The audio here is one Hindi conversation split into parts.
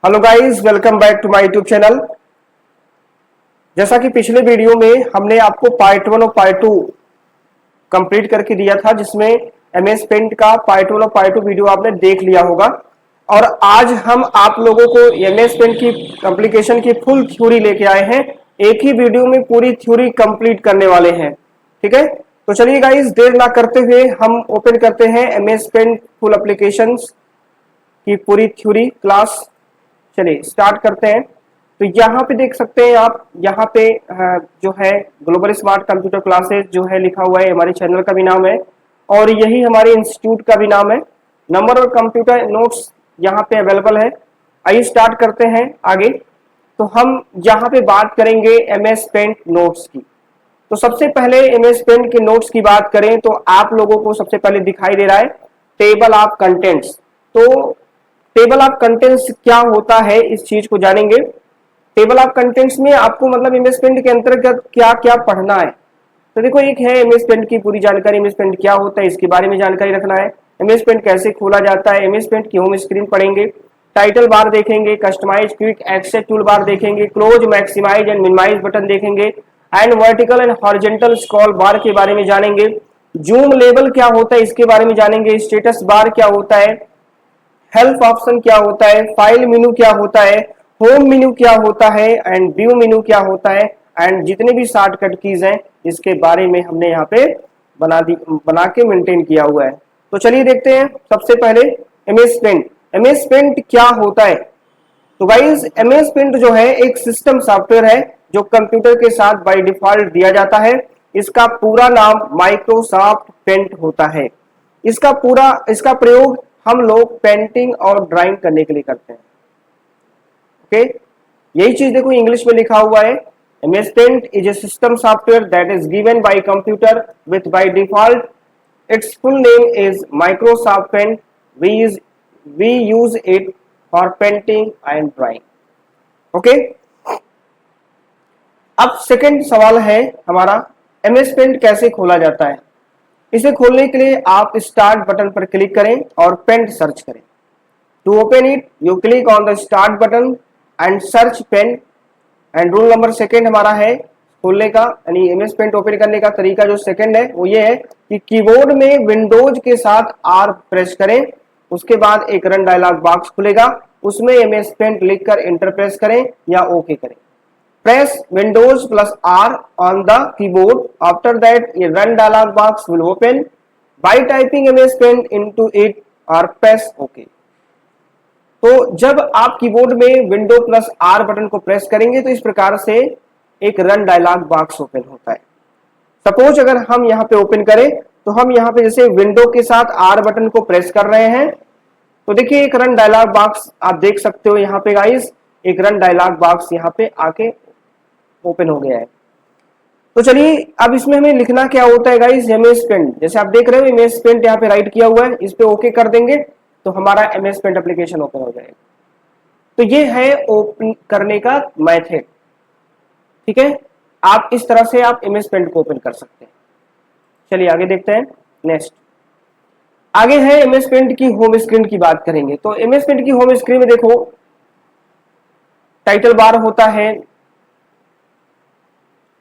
Hello guys, welcome back to my YouTube channel. जैसा कि पिछले वीडियो में हमने आपको पार्ट 1 और पार्ट 2 कंप्लीट करके दिया था, जिसमें एमएस पेंट का पार्ट 1 और पार्ट 2 वीडियो आपने देख लिया होगा। और आज हम आप लोगों को एमएस पेंट की एप्लीकेशन की फुल थ्योरी लेके आए हैं। एक ही वीडियो में पूरी थ्योरी कंप्लीट करने वाले हैं। ठीक है, तो चलिए गाइस, देर ना करते हुए हम ओपन करते हैं एमएस पेंट फुल एप्लीकेशन की पूरी थ्योरी क्लास। चलिए स्टार्ट करते हैं। तो यहाँ पे देख सकते हैं आप, यहाँ पे जो है ग्लोबल स्मार्ट कंप्यूटर क्लासेस जो है लिखा हुआ है, हमारे चैनल का भी नाम है और यही हमारे इंस्टीट्यूट का भी नाम है। नंबर और कंप्यूटर नोट्स यहाँ पे अवेलेबल है। आइए स्टार्ट करते हैं आगे। तो हम यहाँ पे बात करेंगे एमएस पेंट नोट्स की। तो सबसे पहले एमएस पेंट के नोट्स की बात करें तो आप लोगों को सबसे पहले दिखाई दे रहा है टेबल ऑफ कंटेंट्स। तो टेबल ऑफ कंटेंट्स क्या होता है, इस चीज को जानेंगे। टेबल ऑफ कंटेंट्स में आपको मतलब एमएस पेंट के अंतर्गत क्या क्या पढ़ना है। तो देखो, एक है एमएस पेंट की पूरी जानकारी, एमएस पेंट क्या होता है इसके बारे में जानकारी रखना है। एमएस पेंट कैसे खोला जाता है, एमएस पेंट की होम स्क्रीन पढ़ेंगे, टाइटल बार देखेंगे, customise quick access tool bar देखेंगे, close maximise and minimise button देखेंगे and vertical and horizontal scroll bar के बारे में जानेंगे। जूम लेवल क्या होता है इसके बारे में जानेंगे, स्टेटस बार क्या होता है, हेल्प ऑप्शन क्या होता है, फाइल मेनू क्या होता है, होम मेनू क्या होता है एंड व्यू मेनू क्या होता है एंड जितने भी शॉर्टकट कीज हैं इसके बारे में हमने यहाँ पे बना के मेंटेन किया हुआ है। तो चलिए देखते हैं सबसे पहले एमएस पेंट। एमएस पेंट क्या होता है? तो गाइस, एमएस पेंट जो है एक सिस्टम सॉफ्टवेयर है जो कंप्यूटर के साथ बाय डिफॉल्ट दिया जाता है। इसका पूरा नाम माइक्रोसॉफ्ट पेंट होता है। इसका प्रयोग हम लोग पेंटिंग और ड्राइंग करने के लिए करते हैं। ओके, यही चीज देखो इंग्लिश में लिखा हुआ है, MS Paint is a system software that is given by computer with by default its full name is Microsoft Paint. We use it for painting and drawing. Okay, अब सेकंड सवाल है हमारा, एमएस पेंट कैसे खोला जाता है। इसे खोलने के लिए आप स्टार्ट बटन पर क्लिक करें और पेंट सर्च करें। To open it you click on the start button and search Paint. And rule number second हमारा है खोलने का, यानी एमएस पेंट ओपन करने का तरीका जो सेकंड है वो ये है कि कीबोर्ड में विंडोज के साथ आर प्रेस करें। उसके बाद एक रन डायलॉग बॉक्स खुलेगा, उसमें एमएस पेंट लिखकर एंटर प्रेस करें या ओके करें। Press Windows plus R on the keyboard. After that, a run dialog box will open. By typing MS Paint into it or press OK. तो जब आप कीबोर्ड में विंडो प्लस आर बटन को प्रेस करेंगे तो इस प्रकार से एक रन डायलॉग बॉक्स ओपन होता है। सपोज अगर हम यहाँ पे ओपन करें तो हम यहाँ पे जैसे विंडो के साथ आर बटन को प्रेस कर रहे हैं, तो देखिए एक रन डायलॉग बॉक्स आप देख सकते हो यहाँ पे गाइस, एक रन डायलॉग बॉक्स यहाँ पे आके ओपन हो गया है। तो चलिए अब इसमें हमें लिखना क्या होता है गाइस, एमएस पेंट। जैसे आप देख रहे हो एमएस पेंट यहाँ पे राइट किया हुआ है, इस पे ओके कर देंगे तो हमारा एमएस पेंट एप्लीकेशन ओपन हो जाएगा। तो ये है ओपन करने का मेथड। ठीक है, आप इस तरह से आप एमएस पेंट को ओपन कर सकते हैं। चलिए आगे देखते हैं। नेक्स्ट आगे है एमएस पेंट की होम स्क्रीन की बात करेंगे। तो एमएस पेंट की होम स्क्रीन में देखो टाइटल बार होता है,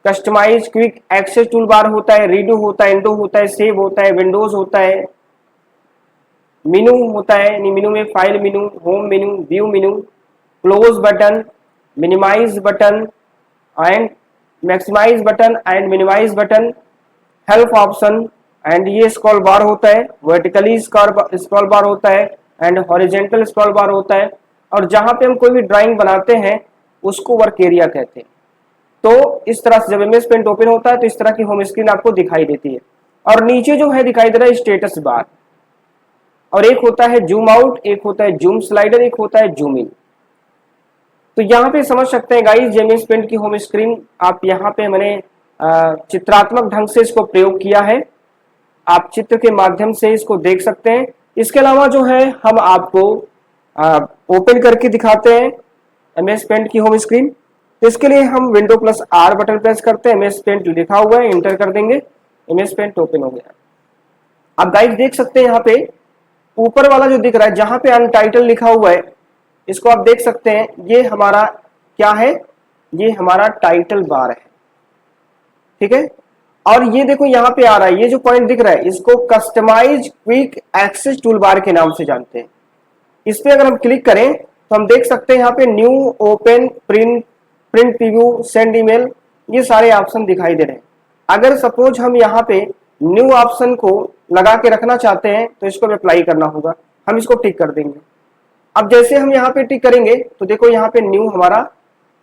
customise quick access tool bar होता है, रीडू होता है, इंडो होता है, सेव होता है, विंडोज होता है, मेनू होता है, मेनू में file menu, home menu, view menu, close button, minimise button and maximise button and minimise button, help option and ये स्क्रॉल बार होता है, वर्टिकली स्क्रॉल बार होता है एंड हॉरिजॉन्टल स्क्रॉल बार होता है। और जहां पे हम कोई भी ड्राइंग बनाते हैं उसको वर्क एरिया कहते हैं। तो इस तरह से जब एमएस पेंट ओपन होता है तो इस तरह की होम स्क्रीन आपको दिखाई देती है। और नीचे जो है दिखाई दे रहा है स्टेटस बार, और एक होता है जूम आउट, एक होता है जूम स्लाइडर, एक होता है जूम इन। तो यहाँ पे समझ सकते हैं गाइस, एमएस पेंट की होम स्क्रीन आप यहाँ पे मैंने चित्रात्मक ढंग से इसको प्रयोग किया है, आप चित्र के माध्यम से इसको देख सकते हैं। इसके अलावा जो है हम आपको ओपन करके दिखाते हैं एमएस पेंट की होम स्क्रीन। तो इसके लिए हम window plus are button press करते हैं, एमएस पेंट लिखा हुआ है, एंटर कर देंगे, एमएस पेंट ओपन हो गया। आप गाइस देख सकते हैं यहाँ पे ऊपर वाला जो दिख रहा है जहां पे अनटाइटल लिखा हुआ है, इसको आप देख सकते हैं, ये हमारा क्या है, ये हमारा टाइटल बार है, ठीक है। और ये देखो यहाँ पे आ रहा है, ये जो पॉइंट दिख रहा है इसको customise quick access tool bar के नाम से जानते हैं। इस पे अगर हम क्लिक करें तो हम देख सकते हैं यहाँ पे new, open, print, print preview, send email, ये सारे ऑप्शन दिखाई दे रहे हैं। अगर सपोज हम यहाँ पे न्यू ऑप्शन को लगा के रखना चाहते हैं तो इसको अप्लाई करना होगा, हम इसको टिक कर देंगे। अब जैसे हम यहाँ पे टिक करेंगे तो देखो यहाँ पे न्यू हमारा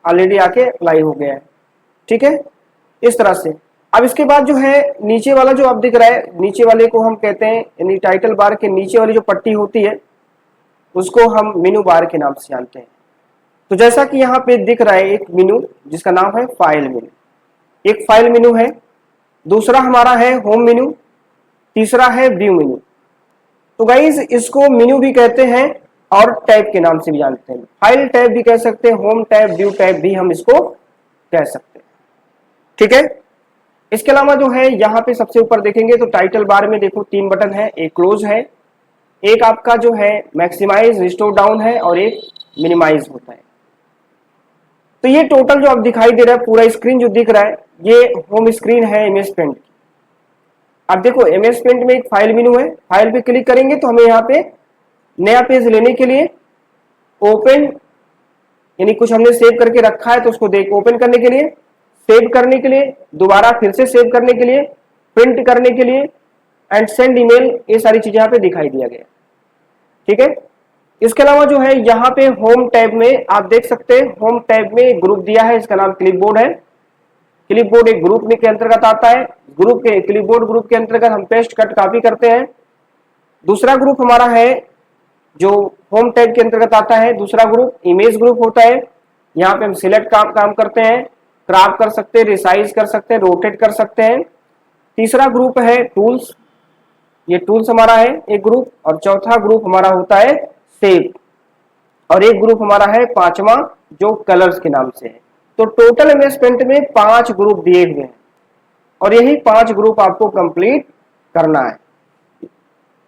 ऑलरेडी आके अप्लाई हो गया है, ठीक है, इस तरह से। अब इसके बाद जो है नीचे वाला जो आप दिख रहा है, नीचे वाले को हम कहते हैं, यानी टाइटल बार के नीचे वाली जो पट्टी होती है उसको हम मेनू बार के नाम से जानते हैं। तो जैसा कि यहाँ पे दिख रहा है एक मेनू जिसका नाम है फाइल मेनू, एक फाइल मेनू है, दूसरा हमारा है होम मेनू, तीसरा है व्यू मेनू। तो गाइज इसको मेनू भी कहते हैं और टैब के नाम से भी जानते हैं, फाइल टैब भी कह सकते हैं, होम टैब, व्यू टैब भी हम इसको कह सकते हैं, ठीक है। इसके अलावा जो है यहाँ पे सबसे ऊपर देखेंगे तो टाइटल बार में देखो 3 बटन है, एक क्लोज है, एक आपका जो है मैक्सिमाइज, रिस्टोर डाउन है और एक मिनिमाइज होता है। तो ये टोटल जो अब दिखाई दे रहा है पूरा स्क्रीन जो दिख रहा है ये होम स्क्रीन है एमएस पेंट की। अब देखो एमएस पेंट में एक फाइल मेनू है, फाइल पे क्लिक करेंगे तो हमें यहाँ पे नया पेज लेने के लिए ओपन, यानी कुछ हमने सेव करके रखा है तो उसको देख ओपन करने के लिए, सेव करने के लिए, दोबारा फिर से सेव करने के लिए, प्रिंट करने के लिए एंड सेंड ईमेल, ये सारी चीजें यहाँ पे दिखाई दिया गया, ठीक है। इसके अलावा जो है यहाँ पे होम टैब में आप देख सकते हैं, होम टैब में एक ग्रुप दिया है, इसका नाम क्लिपबोर्ड है। क्लिपबोर्ड एक ग्रुप में के अंतर्गत आता है, ग्रुप के क्लिपबोर्ड ग्रुप के अंतर्गत हम पेस्ट कट कॉपी करते हैं। दूसरा ग्रुप हमारा है जो होम टैब के अंतर्गत आता है, दूसरा ग्रुप इमेज ग्रुप होता है, यहाँ पे हम सिलेक्ट काम करते हैं, क्रॉप कर सकते हैं, रिसाइज कर सकते हैं, रोटेट कर सकते हैं। तीसरा ग्रुप है टूल्स, ये टूल्स हमारा है एक ग्रुप, और चौथा ग्रुप हमारा होता है सेव, और एक ग्रुप हमारा है पांचवा जो कलर्स के नाम से है। तो टोटल एमएस पेंट में 5 ग्रुप दिए हुए हैं और यही 5 ग्रुप आपको कंप्लीट करना है।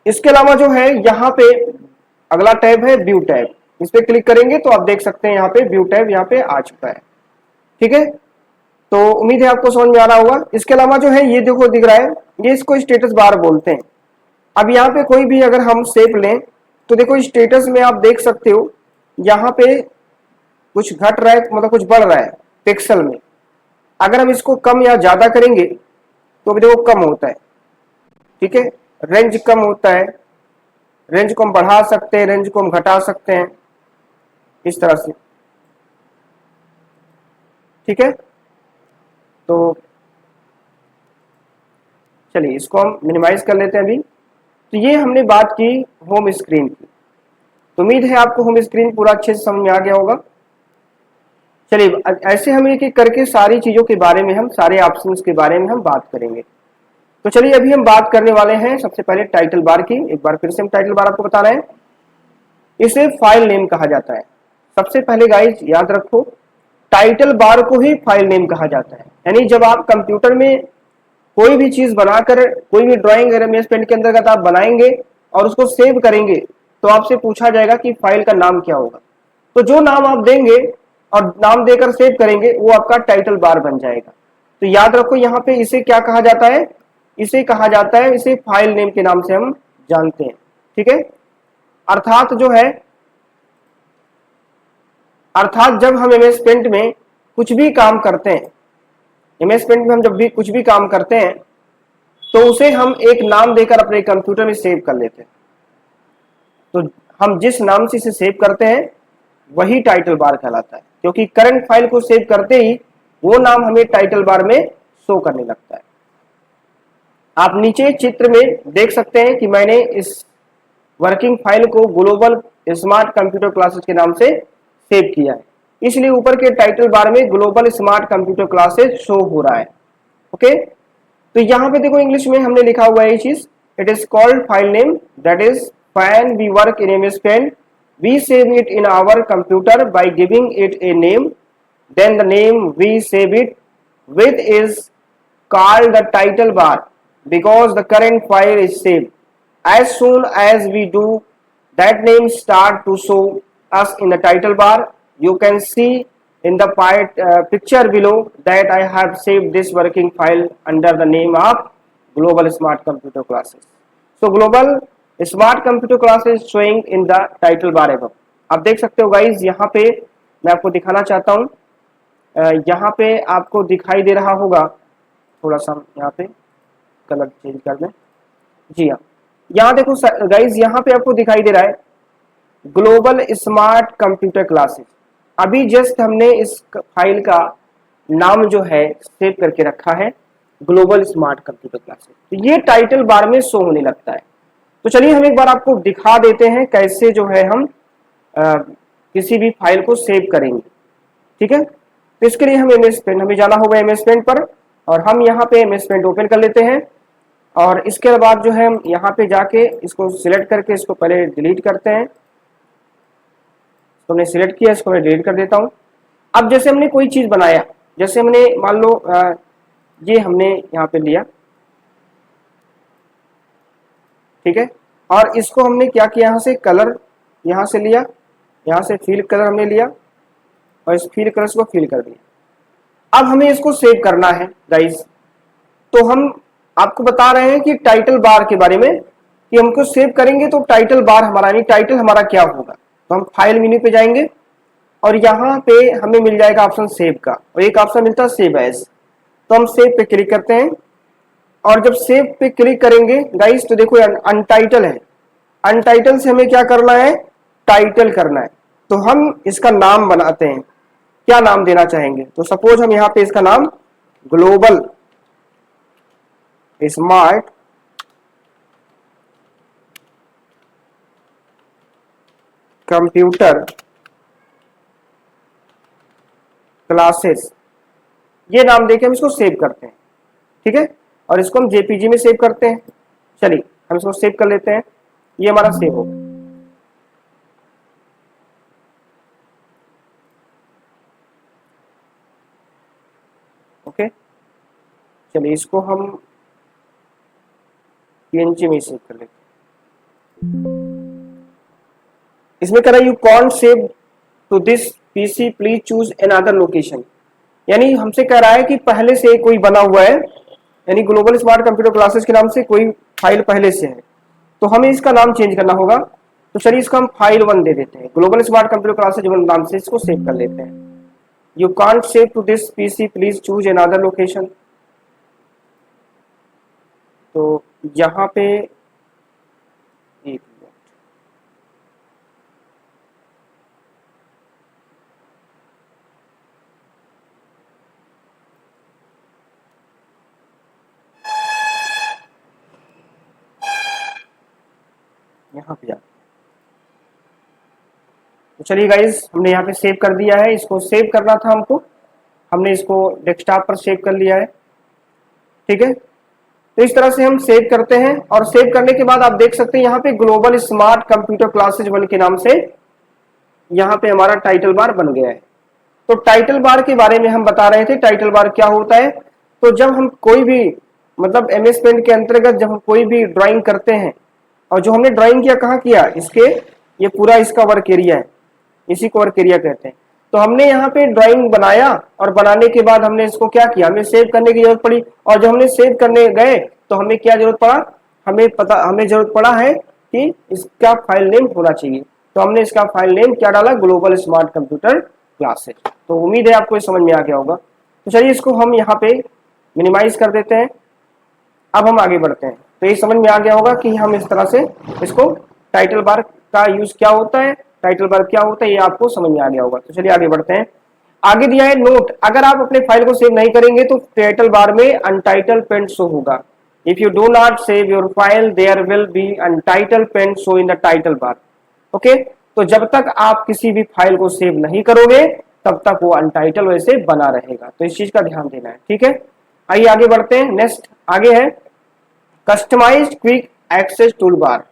इसके अलावा जो है यहाँ पे अगला टैब है व्यू टैब, इस पे क्लिक करेंगे तो आप देख सकते हैं यहाँ पे व्यू टैब यहाँ पे आ चुका है, ठीक है। तो उम्मीद है आपको समझ में आ रहा होगा। इसके अलावा जो है ये देखो दिख रहा है, ये इसको स्टेटस बार बोलते हैं। अब यहाँ पे कोई भी अगर हम शेप लें तो देखो स्टेटस में आप देख सकते हो यहाँ पे कुछ घट रहा है, मतलब कुछ बढ़ रहा है पिक्सल में। अगर हम इसको कम या ज्यादा करेंगे तो भी देखो कम होता है, ठीक है, रेंज कम होता है, रेंज को हम बढ़ा सकते हैं, रेंज को हम घटा सकते हैं, इस तरह से, ठीक है। तो चलिए इसको हम मिनिमाइज कर लेते हैं अभी। तो ये हमने बात की होम स्क्रीन की, तो उम्मीद है आपको होम स्क्रीन पूरा अच्छे से समझ में आ गया होगा। चलिए ऐसे हम एक एक करके सारी चीजों के बारे में, हम सारे ऑप्शंस के बारे में हम बात करेंगे। तो चलिए अभी हम बात करने वाले हैं सबसे पहले टाइटल बार की। एक बार फिर से हम टाइटल बार आपको बता रहे हैं, इसे फाइल नेम कहा जाता है। सबसे पहले गाइज याद रखो टाइटल बार को ही फाइल नेम कहा जाता है, यानी जब आप कंप्यूटर में कोई भी चीज बनाकर, कोई भी ड्राइंग एमएस पेंट के अंतर्गत आप बनाएंगे और उसको सेव करेंगे तो आपसे पूछा जाएगा कि फाइल का नाम क्या होगा। तो जो नाम आप देंगे और नाम देकर सेव करेंगे वो आपका टाइटल बार बन जाएगा। तो याद रखो यहाँ पे इसे क्या कहा जाता है, इसे कहा जाता है, इसे फाइल नेम के नाम से हम जानते हैं, ठीक है। अर्थात जो है, अर्थात जब हम एमएस पेंट में कुछ भी काम करते हैं, एमएस पेंट में हम जब भी कुछ भी काम करते हैं तो उसे हम एक नाम देकर अपने कंप्यूटर में सेव कर लेते हैं। तो हम जिस नाम से इसे सेव करते हैं वही टाइटल बार कहलाता है, क्योंकि करंट फाइल को सेव करते ही वो नाम हमें टाइटल बार में शो करने लगता है। आप नीचे चित्र में देख सकते हैं कि मैंने इस वर्किंग फाइल को ग्लोबल स्मार्ट कंप्यूटर क्लासेस के नाम से सेव किया है, इसलिए ऊपर के टाइटल बार में global smart computer classes show हो रहा है, ओके। तो यहाँ पे देखो इंग्लिश में हमने लिखा हुआ है ये चीज, it is called file name, that is when we work in MS Paint we save it in our computer by giving it a name, then the name we save it with is called the title bar because the current file is saved. As soon as we do that, name start to show us in the title bar. You can see in the picture below that I have saved this working file under the name of Global Smart Computer Classes. So Global Smart Computer Classes showing in the title bar above. आप देख सकते हो गाइज, यहाँ पे मैं आपको दिखाना चाहता हूँ, यहाँ पे आपको दिखाई दे रहा होगा, थोड़ा सा यहाँ पे कलर चेंज कर दें। जी हाँ, यहाँ देखो गाइज, यहाँ पे आपको दिखाई दे रहा है ग्लोबल स्मार्ट कंप्यूटर क्लासेस। अभी जस्ट हमने इस फाइल का नाम जो है सेव करके रखा है ग्लोबल स्मार्ट कंप्यूटर क्लासेस, तो ये टाइटल बार में शो होने लगता है। तो चलिए हम एक बार आपको दिखा देते हैं कैसे जो है हम किसी भी फाइल को सेव करेंगे। ठीक है, तो इसके लिए हम MS पेंट, हमें जाना होगा MS पेंट पर, और हम यहाँ पे MS पेंट ओपन कर लेते हैं, और इसके बाद जो है हम यहाँ पे जाके इसको सिलेक्ट करके इसको पहले डिलीट करते हैं। तो हमने सिलेक्ट किया, इसको मैं डिलीट कर देता हूँ। अब जैसे हमने कोई चीज बनाया, जैसे हमने मान लो ये हमने यहाँ पे लिया, ठीक है, और इसको हमने क्या किया, यहाँ से कलर यहाँ से लिया, यहाँ से फिल कलर हमने लिया और इस फिल कलर को फिल कर दिया। अब हमें इसको सेव करना है गाइस, तो हम आपको बता रहे हैं कि टाइटल बार के बारे में, कि हमको सेव करेंगे तो टाइटल बार हमारा, यानी टाइटल हमारा क्या होगा। तो हम फाइल मेन्यू पे जाएंगे और यहाँ पे हमें मिल जाएगा ऑप्शन सेव का, और एक ऑप्शन मिलता है सेव एज। तो हम सेव पे क्लिक करते हैं, और जब सेव पे क्लिक करेंगे गाइस तो देखो अनटाइटल है, अनटाइटल से हमें क्या करना है, टाइटल करना है। तो हम इसका नाम बनाते हैं, क्या नाम देना चाहेंगे। तो सपोज हम यहाँ पे इसका नाम ग्लोबल स्मार्ट कंप्यूटर क्लासेस, ये नाम देके हम इसको सेव करते हैं। ठीक है, और इसको हम JPG में सेव करते हैं। चलिए हम इसको सेव कर लेते हैं, ये हमारा सेव हो गया। ओके, चलिए इसको हम PNG में सेव कर लेते हैं। इसमें कह रहा है you can't save to this PC, please choose another location. यानी हमसे कह रहा है कि पहले से कोई बना हुआ है, यानी ग्लोबल स्मार्ट कंप्यूटर क्लासेस के नाम से कोई फाइल पहले से है, तो हमें इसका नाम चेंज करना होगा। तो चलिए इसका हम फाइल 1 दे देते हैं, ग्लोबल स्मार्ट कंप्यूटर क्लासेस नाम से इसको सेव कर लेते हैं। You can't save to this PC, please choose another location. तो यहाँ पे एक मिनट, यहाँ पे तो चलिए गाइज हमने यहाँ पे सेव कर दिया है। इसको सेव करना था हमको, हमने इसको डेस्कटॉप पर सेव कर लिया है। ठीक है, तो इस तरह से हम सेव करते हैं, और सेव करने के बाद आप देख सकते हैं यहाँ पे ग्लोबल स्मार्ट कंप्यूटर क्लासेज 1 के नाम से यहाँ पे हमारा टाइटल बार बन गया है। तो टाइटल बार के बारे में हम बता रहे थे, टाइटल बार क्या होता है। तो जब हम कोई भी मतलब MS पेंट के अंतर्गत जब हम कोई भी ड्राइंग करते हैं, और जो हमने ड्राइंग किया कहाँ किया, इसके ये पूरा इसका वर्क एरिया है, इसी को वर्क एरिया कहते हैं। तो हमने यहाँ पे ड्राइंग बनाया, और बनाने के बाद हमने इसको क्या किया, हमें सेव करने की जरूरत पड़ी, और जब हमने सेव करने गए तो हमें क्या जरूरत पड़ा, हमें जरूरत पड़ा है कि इसका फाइल नेम होना चाहिए। तो हमने इसका फाइल नेम क्या डाला, ग्लोबल स्मार्ट कंप्यूटर क्लासेस। तो उम्मीद है आपको समझ में आ गया होगा। तो चलिए इसको हम यहाँ पे मिनिमाइज कर देते हैं। अब हम आगे बढ़ते हैं। तो ये समझ में आ गया होगा कि हम इस तरह से इसको टाइटल बार का यूज क्या होता है, टाइटल बार क्या होता है, ये आपको समझ में आ गया होगा। तो चलिए आगे बढ़ते हैं। आगे दिया है नोट, अगर आप अपने फाइल को सेव नहीं करेंगे तो टाइटल बार में अनटाइटल पेंट शो होगा। If you do not save your file there will be untitled Paint show in the title bar. Okay, तो जब तक आप किसी भी फाइल को सेव नहीं करोगे तब तक वो अनटाइटल वैसे बना रहेगा। तो इस चीज का ध्यान देना है। ठीक है, आइए आगे बढ़ते हैं। नेक्स्ट आगे है customised quick access tool bar.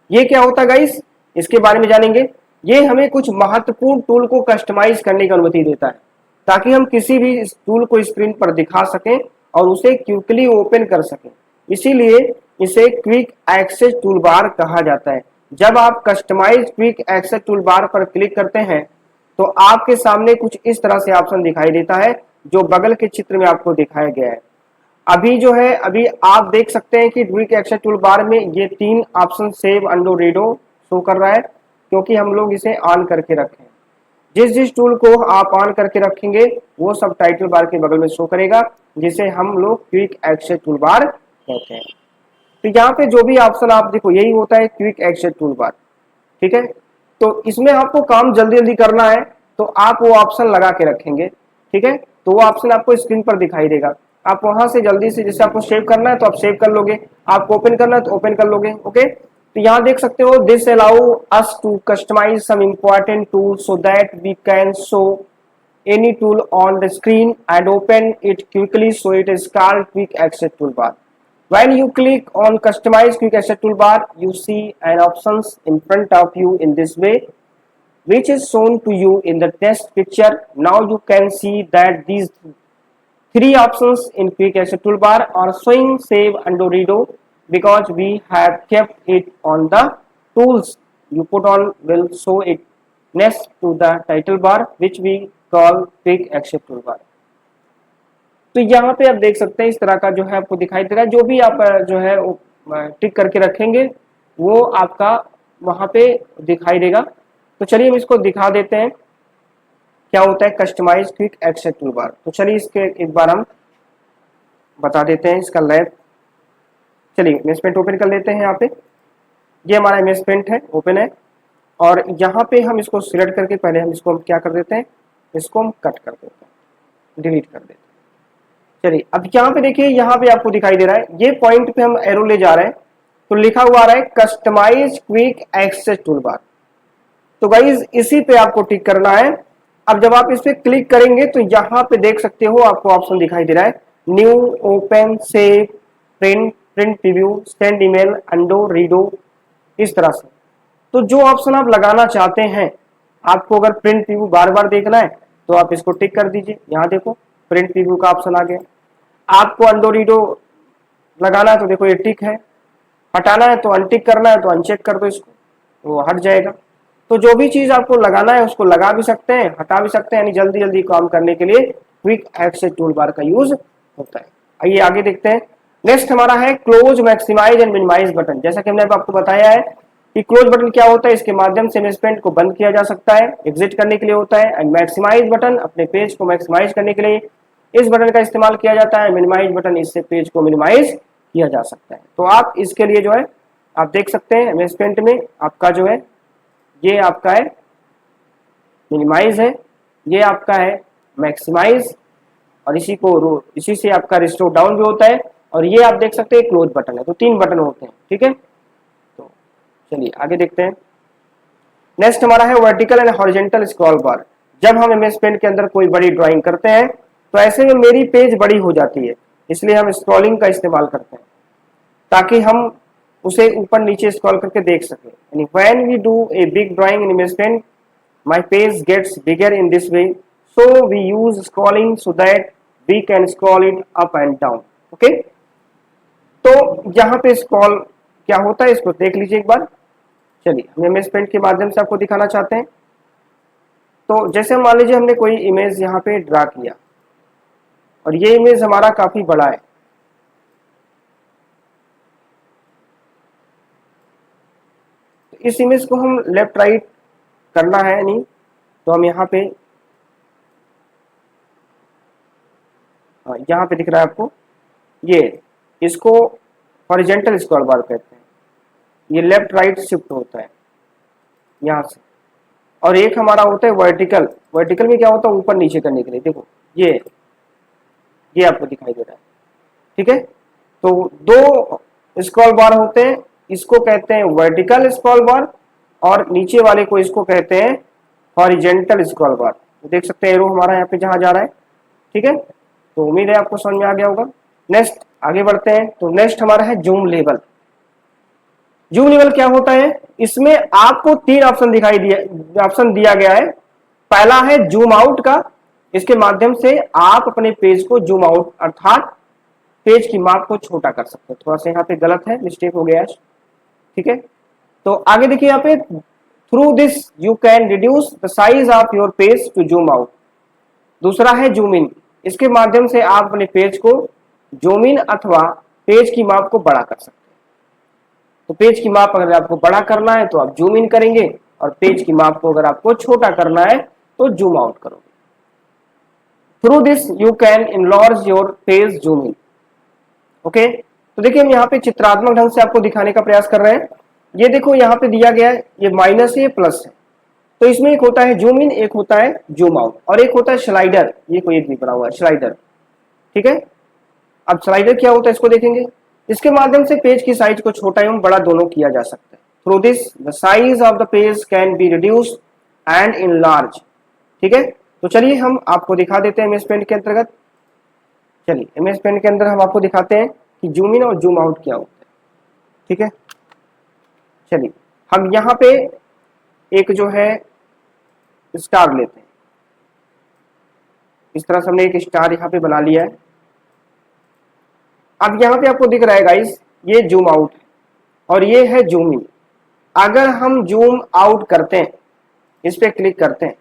ये क्या होता है गाइस, इसके बारे में जानेंगे। ये हमें कुछ महत्वपूर्ण टूल को कस्टमाइज करने की अनुमति देता है, ताकि हम किसी भी टूल को स्क्रीन पर दिखा सकें और उसे क्विकली ओपन कर सकें। इसीलिए इसे क्विक एक्सेस टूल बार कहा जाता है। जब आप customise quick access tool bar पर क्लिक करते हैं तो आपके सामने कुछ इस तरह से ऑप्शन दिखाई देता है जो बगल के चित्र में आपको दिखाया गया है। अभी जो है अभी आप देख सकते हैं कि क्विक एक्सेस टूल बार में ये 3 ऑप्शन सेव अंडो रीडो शो कर रहा है क्योंकि हम लोग इसे ऑन करके रखे हैं। जिस जिस टूल को आप ऑन करके रखेंगे वो सब टाइटल बार के बगल में शो करेगा, जिसे हम लोग क्विक एक्सेस टूल बार कहते हैं। तो यहाँ पे जो भी ऑप्शन आप देखो यही होता है क्विक एक्सेस टूल बार, ठीक है। तो इसमें आपको काम जल्दी जल्दी करना है तो आप वो ऑप्शन लगा के रखेंगे, ठीक है। तो वो ऑप्शन आपको स्क्रीन पर दिखाई देगा, आप वहां से जल्दी से, जैसे आपको सेव करना है तो आप सेव कर लोगे, आपको ओपन करना है तो ओपन कर लोगे, ओके। तो यहाँ देख सकते हो this allow us to customise some important tool so that we can show any tool on the screen and open it quickly, so it is called quick access toolbar. When you click on customize quick access toolbar, you see an options in front of you in this way, which is shown to you in the test picture. Now you can see that these 3 options in quick access toolbar are showing save and redo because we have kept it on the tools you put on will show it next to the title bar, which we call quick access toolbar. तो यहाँ पे आप देख सकते हैं इस तरह का जो है आपको दिखाई दे रहा है। जो भी आप जो है टिक करके रखेंगे वो आपका वहां पे दिखाई देगा। तो चलिए हम इसको दिखा देते हैं क्या होता है कस्टमाइज क्विक एक्सेस टूलबार। तो चलिए इसके एक बार हम बता देते हैं इसका लैब। चलिए इमेज पेंट ओपन कर लेते हैं। यहाँ पे ये हमारा इमेज पेंट है, ओपन है, और यहाँ पे हम इसको सिलेक्ट करके पहले हम इसको क्या कर देते हैं, इसको हम कट कर देते हैं, डिलीट कर देते हैं। चलिए अब यहाँ पे देखिए, यहाँ पे आपको दिखाई दे रहा है ये पॉइंट पे हम एरो ले जा रहे हैं तो लिखा हुआ आ रहा है कस्टमाइज क्विक एक्सेस टूलबार। तो गाइज इसी पे आपको टिक करना है। अब जब आप इस पे क्लिक करेंगे तो यहाँ पे देख सकते हो आपको ऑप्शन दिखाई दे रहा है new, open, save, print, print preview, send email, undo, redo, इस तरह से। तो जो ऑप्शन आप लगाना चाहते हैं, आपको अगर प्रिंट प्रीव्यू बार बार देखना है तो आप इसको टिक कर दीजिए। यहाँ देखो प्रिंट प्रीव्यू का ऑप्शन आ गया। आपको अंडो रीडो लगाना है तो देखो ये टिक है, हटाना है तो अनटिक करना है तो अनचेक कर दो इसको, वो हट जाएगा। तो जो भी चीज आपको लगाना है उसको लगा भी सकते हैं, हटा भी सकते हैं, यानी जल्दी जल्दी काम करने के लिए क्विक एक्सेस टूलबार का यूज होता है। आइए आगे देखते हैं। नेक्स्ट हमारा है close, maximise and minimise button. जैसा कि हमने आपको बताया है कि क्लोज बटन क्या होता है, इसके माध्यम से इमेज पेंट को बंद किया जा सकता है, एग्जिट करने के लिए होता है। एंड मैक्सिमाइज बटन अपने पेज को मैक्सिमाइज करने के लिए इस बटन का इस्तेमाल किया जाता है। मिनिमाइज बटन, इससे पेज को मिनिमाइज किया जा सकता है। तो आप इसके लिए जो है आप देख सकते हैं इमेज पेंट में आपका जो है ये आपका है मिनिमाइज है, ये आपका है मैक्सिमाइज, और इसी से आपका रिस्टोर डाउन भी होता है, और ये आप देख सकते हैं क्लोज बटन है। तो 3 बटन होते हैं, ठीक है। तो चलिए आगे देखते हैं। नेक्स्ट हमारा है वर्टिकल एंड हॉरिजॉन्टल स्क्रॉल बार। जब हम इमेज पेंट के अंदर कोई बड़ी ड्राइंग करते हैं तो ऐसे में मेरी पेज बड़ी हो जाती है, इसलिए हम स्क्रॉलिंग का इस्तेमाल करते हैं ताकि हम उसे ऊपर नीचे स्क्रॉल करके देख सके। यानी when we do a big drawing in image Paint my page gets bigger in this way, so we use scrolling so that we can scroll it up and down, okay. तो यहाँ पे स्क्रॉल क्या होता है इसको देख लीजिए एक बार। चलिए हम इमेज पेंट के माध्यम से आपको दिखाना चाहते हैं। तो जैसे मान लीजिए हमने कोई इमेज यहाँ पे ड्रा किया और ये इमेज हमारा काफी बड़ा है, इस इमेज को हम लेफ्ट राइट करना है नहीं, तो हम यहाँ पे दिख रहा है आपको, ये इसको हॉरिजॉन्टल स्क्रॉल बार कहते हैं। ये लेफ्ट राइट शिफ्ट होता है यहाँ से, और एक हमारा होता है वर्टिकल। वर्टिकल में क्या होता है, ऊपर नीचे करने के लिए। देखो ये आपको दिखाई दे रहा है, ठीक है। तो 2 स्क्रॉल बार होते हैं, इसको कहते हैं वर्टिकल स्क्रॉल बार, और नीचे वाले को इसको कहते हैं हॉरिजॉन्टल स्क्रॉल बार। तो देख सकते हैं एरो हमारा यहाँ पे जहां जा रहा है, ठीक है। तो उम्मीद है आपको समझ में आ गया होगा। नेक्स्ट आगे बढ़ते हैं। तो नेक्स्ट हमारा है जूम लेवल। जूम लेवल क्या होता है, इसमें आपको 3 ऑप्शन दिया गया है। पहला है जूम आउट का, इसके माध्यम से आप अपने पेज को जूम आउट अर्थात पेज की माप को छोटा कर सकते हैं। थोड़ा सा यहाँ पे गलत है, मिस्टेक हो गया है, ठीक है। तो आगे देखिए यहाँ पे, through this you can reduce the size of your page to zoom out. दूसरा है जूम इन, इसके माध्यम से आप अपने पेज को जूम इन अथवा पेज की माप को बड़ा कर सकते हैं। तो पेज की माप अगर आपको बड़ा करना है तो आप जूम इन करेंगे, और पेज की माप को अगर आपको छोटा करना है तो जूम आउट करोगे। Through this you can enlarge your page zoom in. Okay, तो देखिए हम यहाँ पे चित्रात्मक ढंग से आपको दिखाने का प्रयास कर रहे हैं। ये देखो यहाँ पे दिया गया है, ये माइनस है, ये प्लस है। तो इसमें एक होता है जूम इन, एक होता है जूम आउट, और एक होता है स्लाइडर। ये कोई एक भी बना हुआ है स्लाइडर, ठीक है। अब स्लाइडर क्या होता है इसको देखेंगे। इसके माध्यम से पेज की साइज को छोटा एवं बड़ा दोनों किया जा सकता है। Through this the size of the page can be reduced and enlarge, ठीक है। तो चलिए हम आपको दिखा देते हैं एमएस पेंट के अंतर्गत। चलिए एमएस पेंट के अंदर हम आपको दिखाते हैं कि जूम इन और जूम आउट क्या होता है, ठीक है। चलिए हम यहाँ पे एक जो है स्टार लेते हैं। इस तरह से हमने एक स्टार यहाँ पे बना लिया है। अब यहाँ पे आपको दिख रहा है गाइस, ये जूम आउट है और ये है जूम इन। अगर हम जूम आउट करते हैं, इस पे क्लिक करते हैं,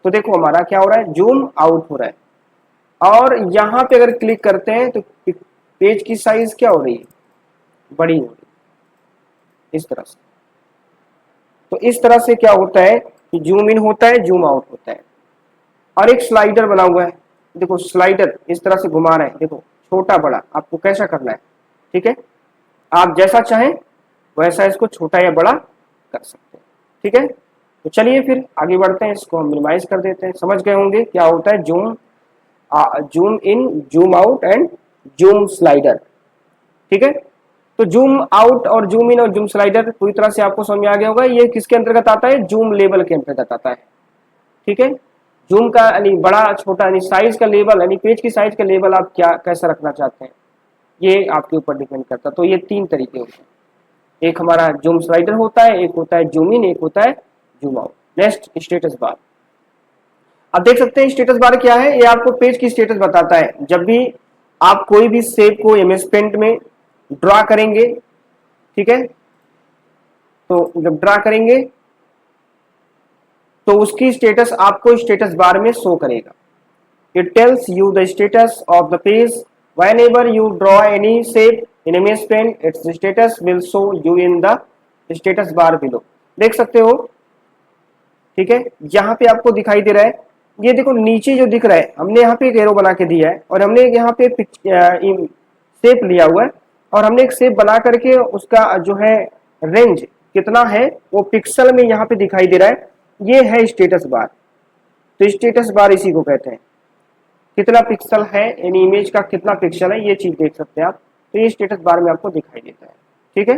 तो देखो हमारा क्या हो रहा है, जूम आउट हो रहा है। और यहाँ पे अगर क्लिक करते हैं तो पेज की साइज क्या हो रही है, बड़ी हो रही है, इस तरह से। तो इस तरह से क्या होता है कि जूम इन होता है, जूम आउट होता है। और एक स्लाइडर बना हुआ है, देखो स्लाइडर इस तरह से घुमा रहे हैं, देखो छोटा बड़ा आपको कैसा करना है, ठीक है। आप जैसा चाहें वैसा इसको छोटा या बड़ा कर सकते हैं, ठीक है। तो चलिए फिर आगे बढ़ते हैं, इसको हम मिनिमाइज कर देते हैं। समझ गए होंगे क्या होता है zoom in, zoom out and zoom slider, ठीक है। तो जूम आउट और जूम इन और जूम स्लाइडर पूरी तरह से आपको समझ में आ गया होगा। ये किसके अंतर्गत आता है, जूम लेवल के अंतर्गत आता है, ठीक है। जूम का यानी बड़ा छोटा यानी साइज का लेवल, यानी पेज की साइज का लेवल आप क्या कैसा रखना चाहते हैं, ये आपके ऊपर डिपेंड करता है। तो ये तीन तरीके होते हैं, एक हमारा जूम स्लाइडर होता है, एक होता है जूम इन, एक होता है zoom out. Next status bar. आप देख सकते हैं स्टेटस बार क्या है, ये आपको पेज की स्टेटस बताता है। जब भी आप कोई भी शेप को एमएस पेंट में ड्रा करेंगे, ठीक है, तो जब ड्रा करेंगे तो उसकी स्टेटस आपको स्टेटस बार में शो करेगा। It tells you the status of the page whenever you draw any shape in MS Paint, its status will show you in the status bar below। देख सकते हो, ठीक है। यहाँ पे आपको दिखाई दे रहा है, ये देखो नीचे जो दिख रहा है, हमने यहाँ पे एक एरो बना के दिया है और हमने यहाँ पे शेप लिया हुआ है और हमने एक शेप बना करके उसका जो है रेंज कितना है वो पिक्सल में यहाँ पे दिखाई दे रहा है। ये है स्टेटस बार। तो स्टेटस बार इसी को कहते हैं, कितना पिक्सल है, यानी इमेज का कितना पिक्सल है, ये चीज देख सकते हैं आप। तो ये स्टेटस बार में आपको दिखाई देता है, ठीक है।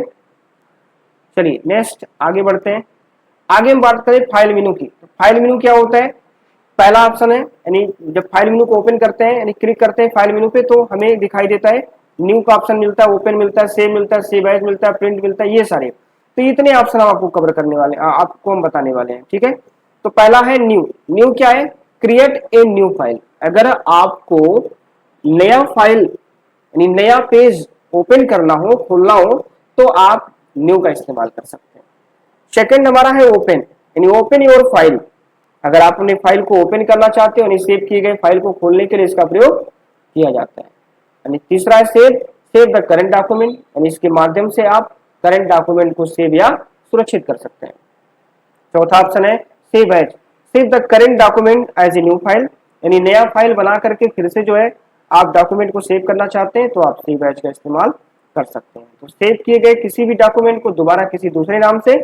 चलिए नेक्स्ट आगे बढ़ते हैं। आगे हम बात करें फाइल मेनू की। तो फाइल मेनू क्या होता है, पहला ऑप्शन है, यानी जब फाइल मेनू को ओपन करते हैं यानी क्लिक करते हैं फाइल मेनू पे, तो हमें दिखाई देता है न्यू का ऑप्शन मिलता है, ओपन मिलता है, सेव मिलता है, सेव एज मिलता है, प्रिंट मिलता है, ये सारे। तो इतने ऑप्शन हम आपको कवर करने वाले, आपको हम बताने वाले हैं, ठीक है। तो पहला है न्यू। न्यू क्या है, क्रिएट ए न्यू फाइल। अगर आपको नया फाइल यानी नया पेज ओपन करना हो, खोलना हो, तो आप न्यू का इस्तेमाल कर सकते हैं। सेकंड हमारा है ओपन, यानी ओपन योर फाइल। अगर आप अपने फाइल को ओपन करना चाहते हो, यानी सेव किए गए फाइल को खोलने के लिए इसका प्रयोग किया जाता है। यानी तीसरा है save, save the current document, यानी इसके माध्यम से आप करंट डॉक्यूमेंट को सेव या सुरक्षित कर सकते हैं। चौथा ऑप्शन है save as, save the current document as a new file, यानी नया फाइल बना करके फिर से जो है आप डॉक्यूमेंट को सेव करना चाहते हैं तो आप सेव एज का इस्तेमाल कर सकते हैं। तो सेव किए गए किसी भी डॉक्यूमेंट को दोबारा किसी दूसरे नाम से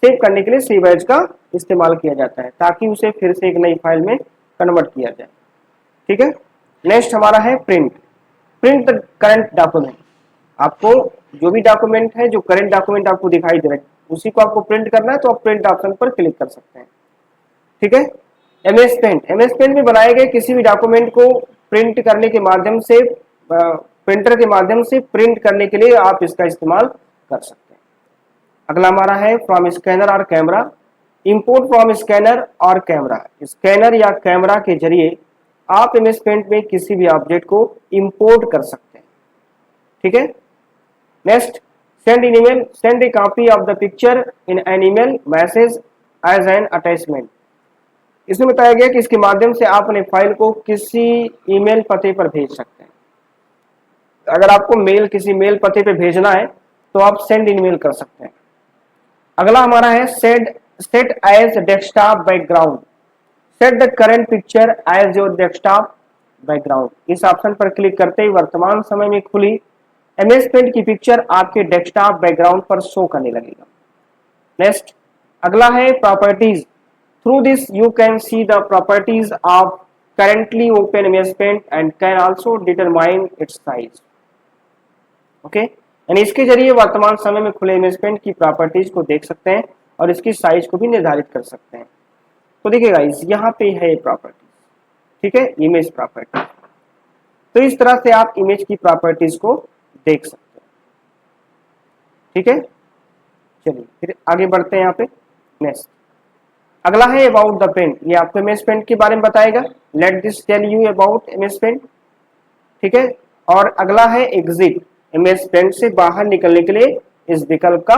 सेव करने के लिए सेव एज का इस्तेमाल किया जाता है, ताकि उसे फिर से एक नई फाइल में कन्वर्ट किया जाए, ठीक है। नेक्स्ट हमारा है print, print the current document. आपको जो भी डॉक्यूमेंट है, जो करंट डॉक्यूमेंट आपको दिखाई दे रहा है, उसी को आपको प्रिंट करना है तो आप प्रिंट ऑप्शन पर क्लिक कर सकते हैं, ठीक है। एमएस पेंट, एमएस पेंट में बनाए गए किसी भी डॉक्यूमेंट को प्रिंट करने के माध्यम से, प्रिंटर के माध्यम से प्रिंट करने के लिए आप इसका इस्तेमाल कर सकते हैं। अगला हमारा है फ्रॉम स्कैनर और कैमरा। इंपोर्ट फ्रॉम स्कैनर और कैमरा। स्कैनर या कैमरा के जरिए आप एमएस पेंट में किसी भी ऑब्जेक्ट को इंपोर्ट कर सकते हैं, ठीक है। Next send in email, send a copy of the picture in an email message as an attachment. इसमें बताया गया कि इसके माध्यम से आप अपने फाइल को किसी ईमेल पते पर भेज सकते हैं। अगर आपको मेल किसी मेल पते पे भेजना है तो आप सेंड इन मेल कर सकते हैं। अगला हमारा है set as desktop background, set the current picture as your desktop background. इस ऑप्शन पर क्लिक करते ही वर्तमान समय में खुली एमएस पेंट की पिक्चर आपके डेस्कटॉप बैकग्राउंड पर शो करने लगेगा। नेक्स्ट अगला है properties, through this you can see the properties of currently open MS Paint and can also determine its size। Okay यानी इसके जरिए वर्तमान समय में खुले MS Paint की प्रॉपर्टीज को देख सकते हैं और इसकी साइज को भी निर्धारित कर सकते हैं। तो देखिए गाइस यहाँ पे है प्रॉपर्टीज, ठीक है, इमेज प्रॉपर्टी। तो इस तरह से आप इमेज की प्रॉपर्टीज को देख सकते हैं, ठीक है। चलिए फिर आगे बढ़ते हैं यहाँ पे। नेक्स्ट अगला है अबाउट द पेंट, ये आपको MS पेंट के बारे में बताएगा। Let this tell you about MS Paint, ठीक है। और अगला है एग्जिट, MS पेंट से बाहर निकलने के लिए इस विकल्प का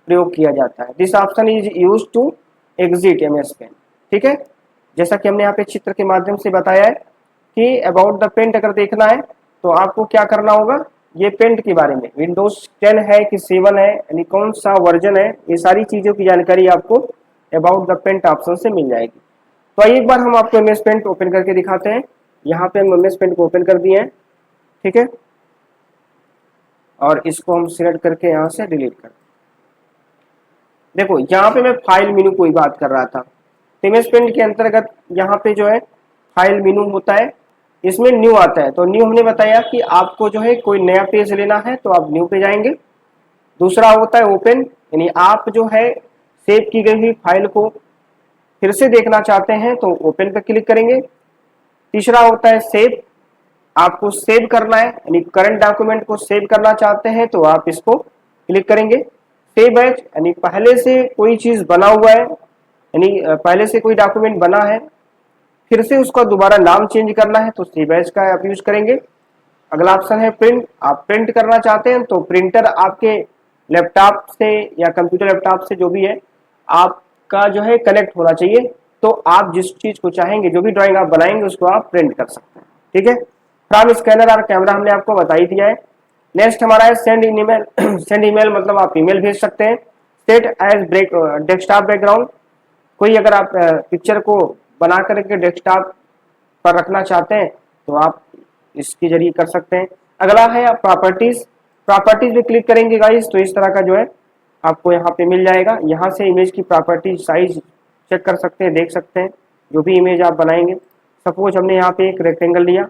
प्रयोग किया जाता है। This option is used to exit MS Paint, ठीक है। जैसा कि हमने यहाँ पे चित्र के माध्यम से बताया है कि अबाउट द पेंट अगर देखना है तो आपको क्या करना होगा, ये पेंट के बारे में विंडोज 10 है कि 7 है, यानी कौन सा वर्जन है, ये सारी चीजों की जानकारी आपको अबाउट द पेंट ऑप्शन से मिल जाएगी। तो आइए एक बार हम आपको MS पेंट ओपन करके दिखाते हैं। यहाँ पे हम MS पेंट को ओपन कर दिए हैं, ठीक है, और इसको हम सिलेक्ट करके यहाँ से डिलीट कर। देखो यहाँ पे मैं फाइल मेनू की बात कर रहा था। MS पेंट के अंतर्गत यहाँ पे जो है फाइल मेनू होता है, इसमें न्यू आता है। तो न्यू हमने बताया कि आपको जो है कोई नया पेज लेना है तो आप न्यू पे जाएंगे। दूसरा होता है ओपन, यानी आप जो है सेव की गई हुई फाइल को फिर से देखना चाहते हैं तो ओपन पर क्लिक करेंगे। तीसरा होता है सेव, आपको सेव करना है, यानी करंट डॉक्यूमेंट को सेव करना चाहते हैं तो आप इसको क्लिक करेंगे। सेव एज, यानी पहले से कोई चीज बना हुआ है, यानी पहले से कोई डॉक्यूमेंट बना है फिर से उसका दोबारा नाम चेंज करना है तो सेव एज का आप यूज करेंगे। अगला ऑप्शन है प्रिंट, आप प्रिंट करना चाहते हैं तो प्रिंटर आपके लैपटॉप से या कंप्यूटर लैपटॉप से जो भी है आपका जो है कनेक्ट होना चाहिए, तो आप जिस चीज को चाहेंगे, जो भी ड्राइंग आप बनाएंगे उसको आप प्रिंट कर सकते हैं, ठीक है। फ्रॉम स्कैनर और कैमरा हमने आपको बता ही दिया है। नेक्स्ट हमारा है send in email. Send email मतलब आप ईमेल भेज सकते हैं। सेट एज डेस्कटॉप बैकग्राउंड, कोई अगर आप पिक्चर को बना करके डेस्कटॉप पर रखना चाहते हैं तो आप इसके जरिए कर सकते हैं। अगला है प्रॉपर्टीज, प्रॉपर्टीज में क्लिक करेंगे गाइस तो इस तरह का जो है आपको यहाँ पे मिल जाएगा। यहाँ से इमेज की प्रॉपर्टी साइज चेक कर सकते हैं, देख सकते हैं जो भी इमेज आप बनाएंगे। सपोज हमने यहाँ पे एक रेक्टेंगल लिया,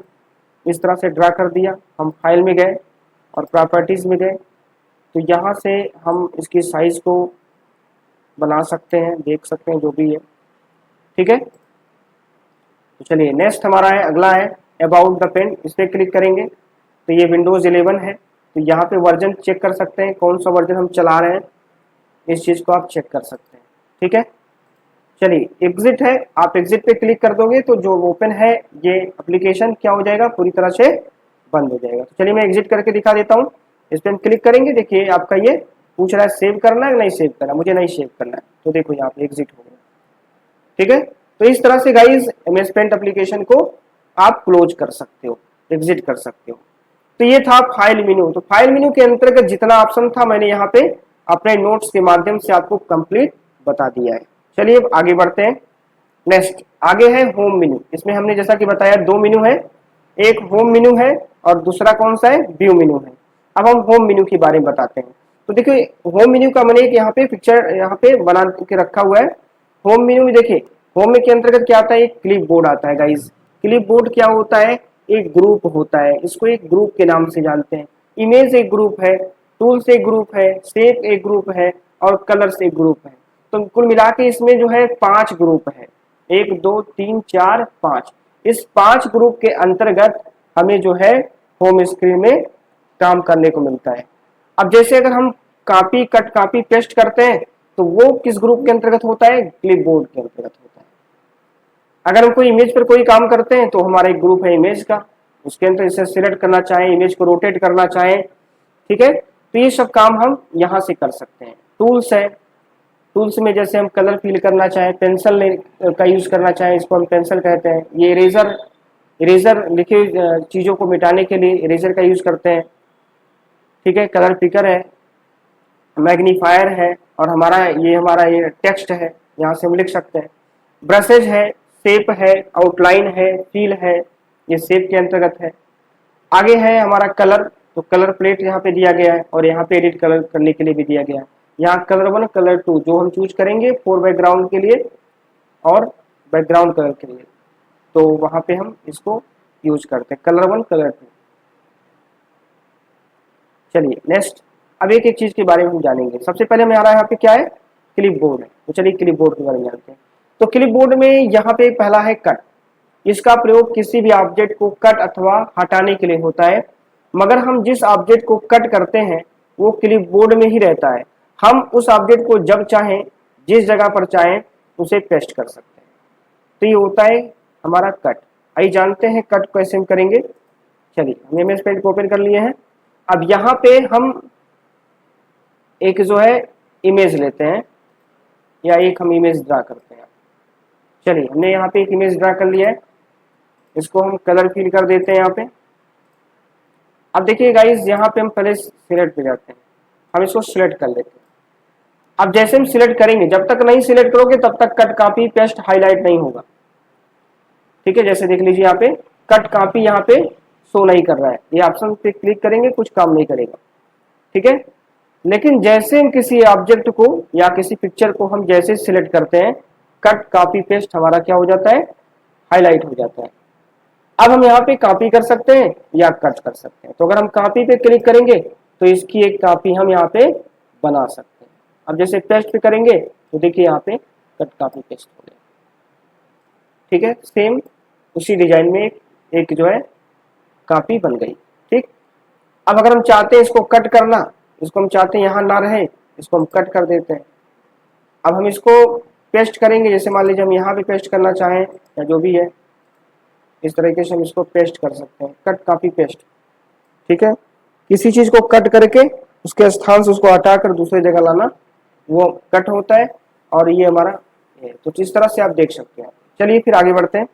इस तरह से ड्रा कर दिया, हम फाइल में गए और प्रॉपर्टीज में गए तो यहाँ से हम इसकी साइज को बना सकते हैं, देख सकते हैं जो भी है, ठीक है। तो चलिए नेक्स्ट हमारा है, अगला है अबाउट द पेंट, इस पर क्लिक करेंगे तो ये विंडोज 11 है। तो यहाँ पे वर्जन चेक कर सकते हैं, कौन सा वर्जन हम चला रहे हैं, इस चीज को आप चेक कर सकते हैं, ठीक है। चलिए एग्जिट है, आप एग्जिट पे क्लिक कर दोगे तो जो ओपन है ये एप्लीकेशन क्या हो जाएगा, पूरी तरह से बंद हो जाएगा। तो चलिए मैं एग्जिट करके दिखा देता हूँ। इस पर हम क्लिक करेंगे, देखिए आपका ये पूछ रहा है सेव करना है नहीं सेव करना, मुझे नहीं सेव करना है, तो देखो यहाँ पे एग्जिट हो गया, ठीक है। तो इस तरह से गाइज MS पेंट एप्लीकेशन को आप क्लोज कर सकते हो, एग्जिट कर सकते हो। तो ये था फाइल मेनू। तो फाइल मेनू के अंतर्गत जितना ऑप्शन था मैंने यहाँ पे अपने नोट्स के माध्यम से आपको कंप्लीट बता दिया है। चलिए अब आगे बढ़ते हैं। नेक्स्ट आगे है होम मेनू। इसमें हमने जैसा कि बताया दो मेनू है, एक होम मेनू है और दूसरा कौन सा है, व्यू मेनू है। अब हम होम मेनू के बारे में बताते हैं। तो देखिए होम मेनू का मैंने यहाँ पे पिक्चर यहाँ पे बना के रखा हुआ है। होम मेनू में देखिए होम के अंतर्गत क्या आता है, एक क्लिप बोर्ड आता है गाइज। क्लिप बोर्ड क्या होता है, एक ग्रुप होता है, इसको एक ग्रुप के नाम से जानते हैं। इमेज एक ग्रुप है, टूल्स एक ग्रुप है, शेप एक ग्रुप है और कलर्स एक ग्रुप है। तो कुल मिला के इसमें जो है 5 ग्रुप है, 1 2 3 4 5। इस 5 ग्रुप के अंतर्गत हमें जो है होम स्क्रीन में काम करने को मिलता है। अब जैसे अगर हम कॉपी कट कॉपी पेस्ट करते हैं तो वो किस ग्रुप के अंतर्गत होता है, क्लिप बोर्ड के अंतर्गत होता है। अगर हम कोई इमेज पर कोई काम करते हैं तो हमारा एक ग्रुप है इमेज का, उसके अंदर इसे सिलेक्ट करना चाहें, इमेज को रोटेट करना चाहें, ठीक है, तो ये सब काम हम यहाँ से कर सकते हैं। टूल्स है, टूल्स में जैसे हम कलर फिल करना चाहें, पेंसिल का यूज करना चाहें, इसको हम पेंसिल कहते हैं। ये इरेजर, इरेजर लिखे चीजों को मिटाने के लिए इरेजर का यूज करते हैं। ठीक है, कलर पिकर है, मैग्नीफायर है, और हमारा ये टेक्स्ट है, यहाँ से हम लिख सकते हैं। ब्रशेज है, शेप है, आउटलाइन है, फील है, ये शेप के अंतर्गत है। आगे है हमारा कलर, तो कलर प्लेट यहाँ पे दिया गया है, और यहाँ पे एडिट कलर करने के लिए भी दिया गया है। यहाँ कलर 1, कलर 2 जो हम चूज करेंगे फॉर बैकग्राउंड के लिए और बैकग्राउंड कलर के लिए, तो वहां पे हम इसको यूज करते हैं, कलर 1, कलर 2। चलिए नेक्स्ट, अब एक एक चीज के बारे में हम जानेंगे। सबसे पहले हमारा यहाँ पे क्या है, क्लिप बोर्ड है। तो चलिए क्लिप बोर्ड के बारे में जानते हैं। तो क्लिप बोर्ड में यहाँ पे पहला है कट। इसका प्रयोग किसी भी ऑब्जेक्ट को कट अथवा हटाने के लिए होता है, मगर हम जिस ऑब्जेक्ट को कट करते हैं वो क्लिप बोर्ड में ही रहता है। हम उस ऑब्जेक्ट को जब चाहें, जिस जगह पर चाहें, उसे पेस्ट कर सकते हैं। तो ये होता है हमारा कट। आइए जानते हैं कट कैसे हम करेंगे। चलिए हम एमएस पेंट को ओपन कर लिए हैं। अब यहाँ पे हम एक जो है इमेज लेते हैं, या एक हम इमेज ड्रा करते हैं। चलिए हमने यहाँ पे एक इमेज ड्रा कर लिया है, इसको हम कलर फिल कर देते हैं यहाँ पे। अब देखिए गाइस, यहाँ पे हम पहले सिलेक्ट पे जाते हैं, हम इसको सिलेक्ट कर लेते हैं। अब जैसे हम सिलेक्ट करेंगे, जब तक नहीं सिलेक्ट करोगे तब तक कट, कॉपी, पेस्ट, हाईलाइट नहीं होगा। ठीक है, जैसे देख लीजिए यहाँ पे कट कॉपी यहाँ पे शो नहीं कर रहा है, ये ऑप्शन पे क्लिक करेंगे कुछ काम नहीं करेगा। ठीक है, लेकिन जैसे हम किसी ऑब्जेक्ट को या किसी पिक्चर को हम जैसे सिलेक्ट करते हैं, कट कॉपी पेस्ट हमारा क्या हो जाता है, हाईलाइट हो जाता है। अब हम यहाँ पे कॉपी कर सकते हैं या कट कर सकते हैं। तो अगर हम कॉपी पे क्लिक करेंगे तो इसकी एक कॉपी हम यहाँ पे बना सकते हैं। अब जैसे पेस्ट पे करेंगे तो देखिए यहाँ पे कट कॉपी पेस्ट हो गया। ठीक है, सेम उसी डिजाइन में एक जो है कॉपी बन गई। ठीक, अब अगर हम चाहते हैं इसको कट करना, इसको हम चाहते हैं यहाँ ना रहे, इसको हम कट कर देते हैं। अब हम इसको पेस्ट करेंगे, जैसे मान लीजिए हम यहाँ पे पेस्ट करना चाहें या जो भी है, इस तरीके से हम इसको पेस्ट कर सकते हैं, कट कॉपी पेस्ट। ठीक है, किसी चीज को कट करके उसके स्थान से उसको हटाकर दूसरी जगह लाना, वो कट होता है, और ये हमारा है। तो इस तरह से आप देख सकते हैं। चलिए फिर आगे बढ़ते हैं,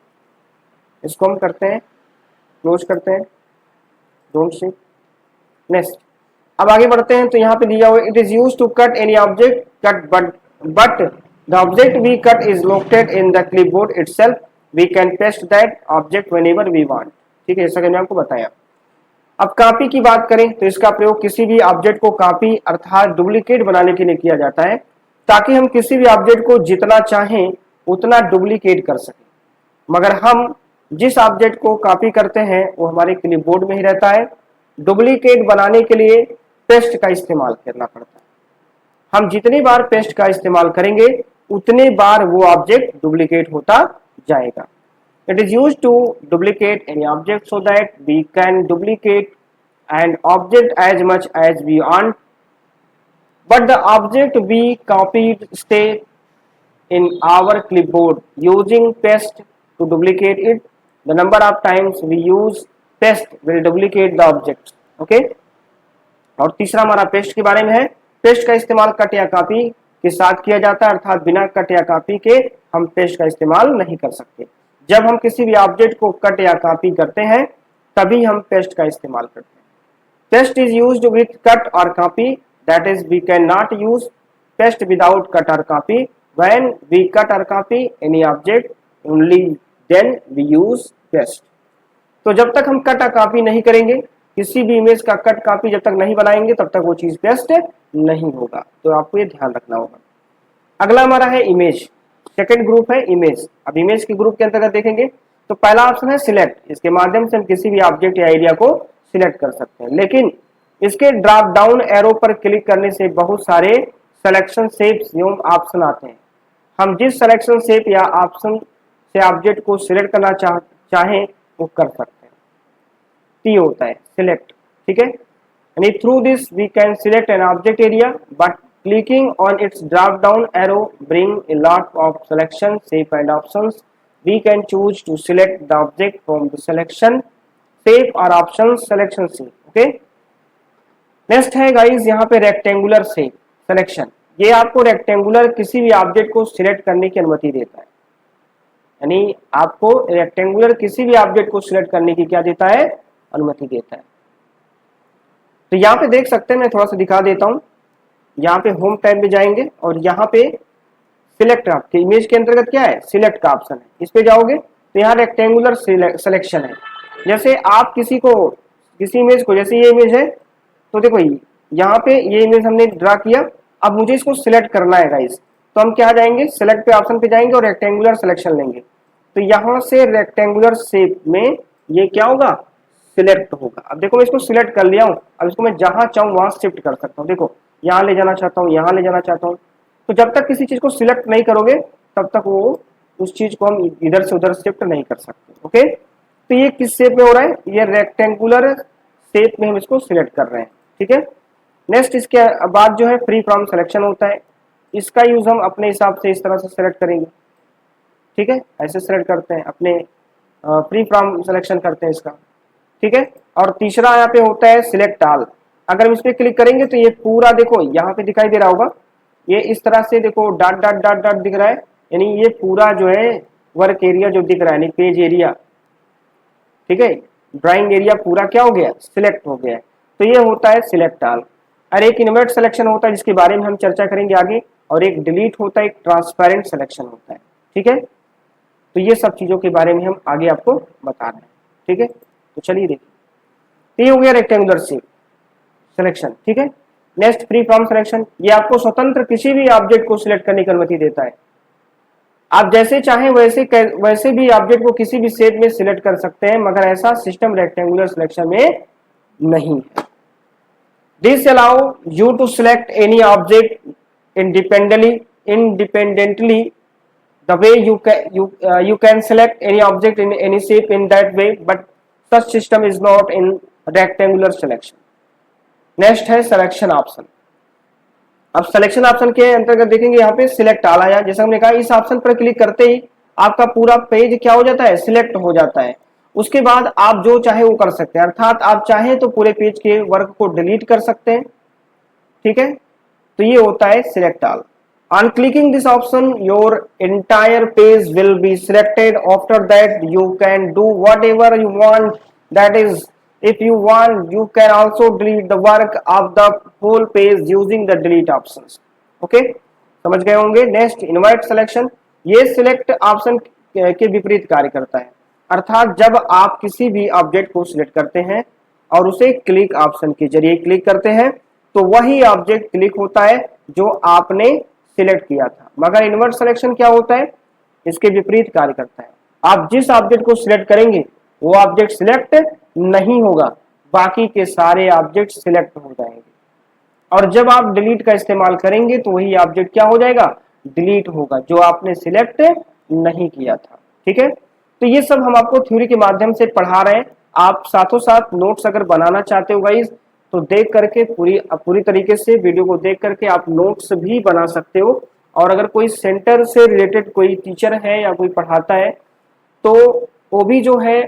इसको हम करते हैं, क्लोज करते हैं, डोंट सी। नेक्स्ट, अब आगे बढ़ते हैं। तो यहाँ पे दिया हुआ it is use to cut any object cut but the object we cut is located in the clipboard itself, we can paste that object whenever we want. ठीक है, जैसा कि मैंने आपको बताया। अब कॉपी की बात करें तो इसका प्रयोग किसी भी ऑब्जेक्ट को कॉपी अर्थात डुप्लीकेट बनाने के लिए किया जाता है, ताकि हम किसी भी ऑब्जेक्ट को जितना चाहें उतना डुप्लीकेट कर सकें। मगर हम जिस ऑब्जेक्ट को कॉपी करते हैं वो हमारे क्लिपबोर्ड में ही रहता है। डुप्लीकेट बनाने के लिए पेस्ट का इस्तेमाल करना पड़ता है। हम जितनी बार पेस्ट का इस्तेमाल करेंगे उतने बार वो ऑब्जेक्ट डुप्लीकेट होता जाएगा। It is used to duplicate any object so that we can duplicate an object as much as we want, but the object we copied stay in our clipboard. Using paste to duplicate it, the number of times we use paste will duplicate the object. Okay? और तीसरा हमारा पेस्ट के बारे में है। पेस्ट का इस्तेमाल कट या कॉपी के साथ किया जाता है, अर्थात बिना कट या कॉपी के हम पेस्ट का इस्तेमाल नहीं कर सकते। जब हम किसी भी ऑब्जेक्ट को कट या कॉपी करते हैं तभी हम पेस्ट का इस्तेमाल करते हैं। Paste is used with cut और copy, that is we can not use paste without cut और कॉपी। व्हेन वी कट और copy any object only then we use paste. तो जब तक हम कट और कॉपी नहीं करेंगे, किसी भी इमेज का कट कॉपी जब तक नहीं बनाएंगे तब तक वो चीज पेस्ट नहीं होगा। तो आपको ये ध्यान रखना होगा। अगला हमारा है इमेज, सेकंड ग्रुप है इमेज। अब इमेज के ग्रुप के अंतर्गत देखेंगे तो पहला ऑप्शन है सिलेक्ट। इसके माध्यम से हम किसी भी ऑब्जेक्ट या एरिया को सिलेक्ट कर सकते हैं, लेकिन इसके ड्रॉप डाउन एरो पर क्लिक करने से बहुत सारे सिलेक्शन शेप्स एवं ऑप्शन आते हैं। हम जिस सिलेक्शन शेप या ऑप्शन से ऑब्जेक्ट को सिलेक्ट करना चाहें वो कर सकते हैं। टी होता है सिलेक्ट। ठीक है, यानी through this we can select an object area, but clicking on its drop down arrow bring a lot of selection shape and options. We can choose to select the object from the selection shape or options selection shape. Okay, next है गाइस यहाँ पे रेक्टेंगुलर से सिलेक्शन। ये आपको रेक्टेंगुलर किसी भी ऑब्जेक्ट को सिलेक्ट करने की अनुमति देता है, यानी आपको रेक्टेंगुलर किसी भी ऑब्जेक्ट को सिलेक्ट करने की क्या देता है, अनुमति देता है। तो यहाँ पे देख सकते हैं, मैं थोड़ा सा दिखा देता हूँ। यहाँ पे होम टैब में जाएंगे और यहाँ पे सिलेक्ट, आपके इमेज के अंतर्गत क्या है, सिलेक्ट का ऑप्शन है। इस पे जाओगे तो यहाँ रेक्टेंगुलर सिलेक्शन है। जैसे आप किसी इमेज को, जैसे ये इमेज है, तो देखो यहाँ पे ये इमेज हमने ड्रा किया, अब मुझे इसको सिलेक्ट करना है गाइस, तो हम क्या जाएंगे, सिलेक्ट पे ऑप्शन पे जाएंगे और रेक्टेंगुलर सिलेक्शन लेंगे। तो यहाँ से रेक्टेंगुलर शेप में ये क्या होगा, सिलेक्ट होगा। अब देखो मैं इसको सिलेक्ट कर लिया हूँ, अब इसको मैं जहां चाहूँ वहां शिफ्ट कर सकता हूँ। देखो यहाँ ले जाना चाहता हूँ, यहाँ ले जाना चाहता हूँ। तो जब तक किसी चीज को सिलेक्ट नहीं करोगे तब तक वो उस चीज को हम इधर से उधर शिफ्ट नहीं कर सकते। ओके, तो ये किस शेप में हो रहा है, ये रेक्टेंगुलर शेप में हम इसको सिलेक्ट कर रहे हैं। ठीक है, नेक्स्ट इसके बाद जो है फ्री फ्रॉम सिलेक्शन होता है। इसका यूज हम अपने हिसाब से इस तरह से सिलेक्ट करेंगे। ठीक है, ऐसे सिलेक्ट करते हैं, अपने फ्री फ्रॉम सिलेक्शन करते हैं इसका। ठीक है, और तीसरा यहाँ पे होता है सिलेक्ट ऑल। अगर हम इस पे क्लिक करेंगे तो ये पूरा देखो यहाँ पे दिखाई दे रहा होगा, ये इस तरह से देखो डॉट डॉट डॉट डॉट दिख रहा है, यानी ये पूरा जो है वर्क एरिया जो दिख रहा है, यानी पेज एरिया, ठीक है, ड्राइंग एरिया पूरा क्या हो गया, सिलेक्ट हो गया। तो ये होता है सिलेक्ट ऑल। और एक इन्वर्ट सिलेक्शन होता है जिसके बारे में हम चर्चा करेंगे आगे, और एक डिलीट होता है, एक ट्रांसपेरेंट सिलेक्शन होता है। ठीक है, तो ये सब चीजों के बारे में हम आगे आपको बता रहे हैं। ठीक है, तो चलिए देखिए, ये हो गया रेक्टेंगुलर शेप सिलेक्शन। ठीक है, नेक्स्ट फ्री फ्रॉम सिलेक्शन, ये आपको स्वतंत्र किसी भी ऑब्जेक्ट को सिलेक्ट करने की अनुमति देता है। आप जैसे चाहें वैसे भी ऑब्जेक्ट को किसी भी शेप में सिलेक्ट कर सकते हैं, मगर ऐसा सिस्टम रेक्टेंगुलर सिलेक्शन में नहीं है। This allow you to select any object independently the way you can select any object in any shape in that way, but such system is not in rectangular selection. Next है सिलेक्शन ऑप्शन। अब सिलेक्शन ऑप्शन के अंतर्गत देखेंगे यहाँ पे सिलेक्ट ऑल आया। जैसे हमने कहा, इस ऑप्शन पर क्लिक करते ही आपका पूरा पेज क्या हो जाता है, सिलेक्ट हो जाता है। उसके बाद आप जो चाहे वो कर सकते हैं, अर्थात आप चाहे तो पूरे पेज के वर्क को डिलीट कर सकते हैं। ठीक है, तो ये होता है select all. On clicking this option, your entire page will be selected. After that, you can do whatever you want. That is, if you want, you can also delete the work of the whole page using the delete options. Okay, समझ गए होंगे। नेक्स्ट इनवाइट सिलेक्शन, ये सिलेक्ट ऑप्शन के विपरीत कार्य करता है। अर्थात जब आप किसी भी ऑब्जेक्ट को सिलेक्ट करते हैं और उसे क्लिक ऑप्शन के जरिए क्लिक करते हैं, तो वही ऑब्जेक्ट क्लिक होता है जो आपने सिलेक्ट किया था। मगर इन्वर्ट सिलेक्शन क्या होता है, इसके विपरीत कार्य करता है। आप जिस ऑब्जेक्ट को सिलेक्ट करेंगे वो ऑब्जेक्ट सिलेक्ट नहीं होगा, बाकी के सारे ऑब्जेक्ट सिलेक्ट हो जाएंगे। और जब आप डिलीट का इस्तेमाल करेंगे तो वही ऑब्जेक्ट क्या हो जाएगा, डिलीट होगा, जो आपने सिलेक्ट नहीं किया था। ठीक है, तो ये सब हम आपको थ्योरी के माध्यम से पढ़ा रहे हैं। आप साथों साथ नोट्स अगर बनाना चाहते हो गाइस, तो देख करके पूरी तरीके से वीडियो को देख करके आप नोट्स भी बना सकते हो। और अगर कोई सेंटर से रिलेटेड कोई टीचर है या कोई पढ़ाता है, तो वो भी जो है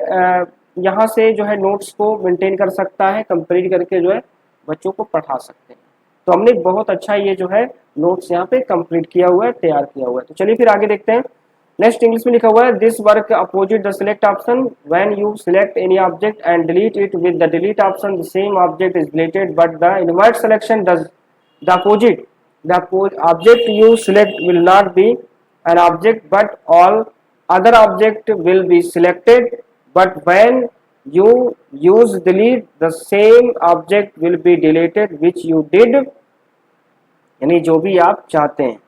यहाँ से जो है नोट्स को मेंटेन कर सकता है, कंप्लीट करके जो है बच्चों को पढ़ा सकते हैं। तो हमने बहुत अच्छा ये जो है नोट्स यहाँ पे कंप्लीट किया हुआ है, तैयार किया हुआ है। तो चलिए फिर आगे देखते हैं। नेक्स्ट इंग्लिश में लिखा हुआ है, this work opposite the select option, when you select any object and delete it with the delete option, the same object is deleted, but the invert selection does the opposite. The object you select will not be an object but all other object will be selected, but when you use delete the same object will be deleted which you did, यानी जो भी आप चाहते हैं।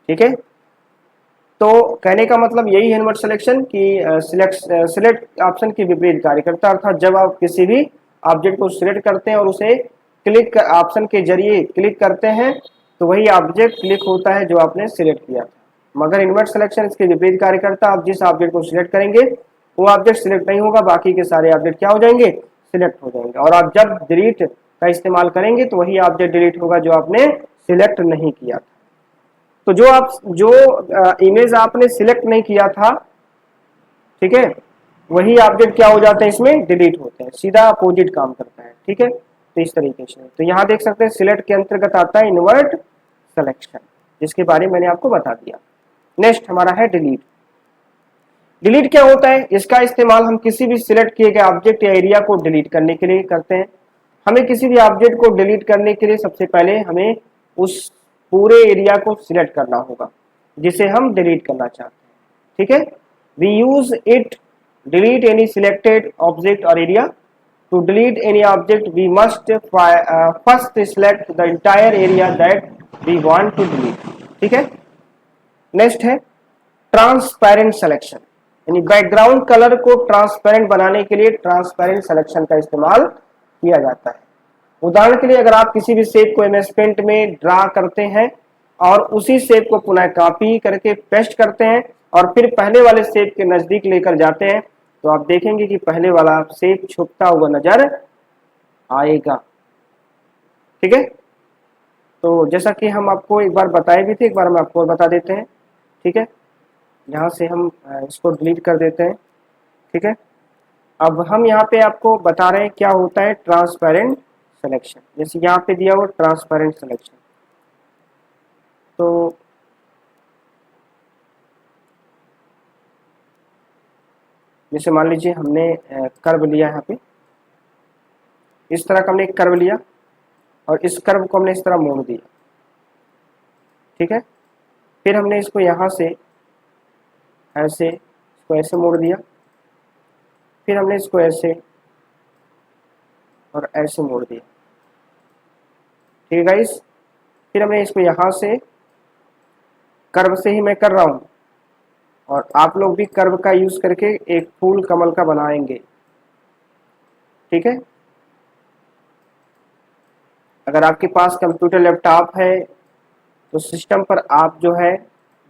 ठीक है, तो कहने का मतलब यही है इन्वर्ट सिलेक्शन की सिलेक्ट ऑप्शन के विपरीत कार्य करता है। अर्थात जब आप किसी भी ऑब्जेक्ट को सिलेक्ट करते हैं और उसे क्लिक ऑप्शन के जरिए क्लिक करते हैं, तो वही ऑब्जेक्ट क्लिक होता है जो आपने सिलेक्ट किया था। मगर इन्वर्ट सिलेक्शन इसके विपरीत कार्य करता है। आप जिस ऑब्जेक्ट को सिलेक्ट करेंगे वो ऑब्जेक्ट सिलेक्ट नहीं होगा, बाकी के सारे ऑब्जेक्ट क्या हो जाएंगे, सिलेक्ट हो जाएंगे। और आप जब डिलीट का इस्तेमाल करेंगे तो वही ऑब्जेक्ट डिलीट होगा जो आपने सिलेक्ट नहीं किया था। तो जो इमेज आपने सिलेक्ट नहीं किया था, ठीक है, वही ऑब्जेक्ट क्या हो जाते हैं, इसमें डिलीट होते हैं। सीधा अपोजिट काम करता है। ठीक है, तो इस तरीके से। तो यहाँ देख सकते हैं सिलेक्ट के अंतर्गत आता है इन्वर्ट सिलेक्शन, जिसके बारे में मैंने आपको बता दिया। नेक्स्ट हमारा है डिलीट। डिलीट क्या होता है? इसका इस्तेमाल हम किसी भी सिलेक्ट किए गए ऑब्जेक्ट या एरिया को डिलीट करने के लिए करते हैं। हमें किसी भी ऑब्जेक्ट को डिलीट करने के लिए सबसे पहले हमें उस पूरे एरिया को सिलेक्ट करना होगा जिसे हम डिलीट करना चाहते हैं, ठीक है। We use it delete any selected object और area. To delete any object we must first select the entire area that we want to delete, ठीक है। नेक्स्ट है ट्रांसपेरेंट सिलेक्शन, यानी बैकग्राउंड कलर को ट्रांसपेरेंट बनाने के लिए ट्रांसपेरेंट सिलेक्शन का इस्तेमाल किया जाता है। उदाहरण के लिए अगर आप किसी भी शेप को एमएस पेंट में ड्रा करते हैं और उसी शेप को पुनः कॉपी करके पेस्ट करते हैं और फिर पहले वाले शेप के नजदीक लेकर जाते हैं, तो आप देखेंगे कि पहले वाला शेप छुपता हुआ नजर आएगा, ठीक है। तो जैसा कि हम आपको एक बार बताए भी थे, एक बार हम आपको बता देते हैं, ठीक है। यहाँ से हम इसको डिलीट कर देते हैं, ठीक है। अब हम यहाँ पे आपको बता रहे हैं क्या होता है ट्रांसपेरेंट सिलेक्शन। जैसे यहाँ पे दिया हुआ ट्रांसपेरेंट सिलेक्शन, तो जैसे मान लीजिए हमने कर्व लिया यहाँ पे, इस तरह का हमने एक कर्व लिया और इस कर्व को हमने इस तरह मोड़ दिया, ठीक है। फिर हमने इसको यहाँ से ऐसे, इसको ऐसे मोड़ दिया, फिर हमने इसको ऐसे और ऐसे मोड़ दिया, ठीक है गाइस। फिर हमने इसको यहाँ से, कर्व से ही मैं कर रहा हूँ और आप लोग भी कर्व का यूज करके एक फूल कमल का बनाएंगे, ठीक है। अगर आपके पास कंप्यूटर लैपटॉप है तो सिस्टम पर आप जो है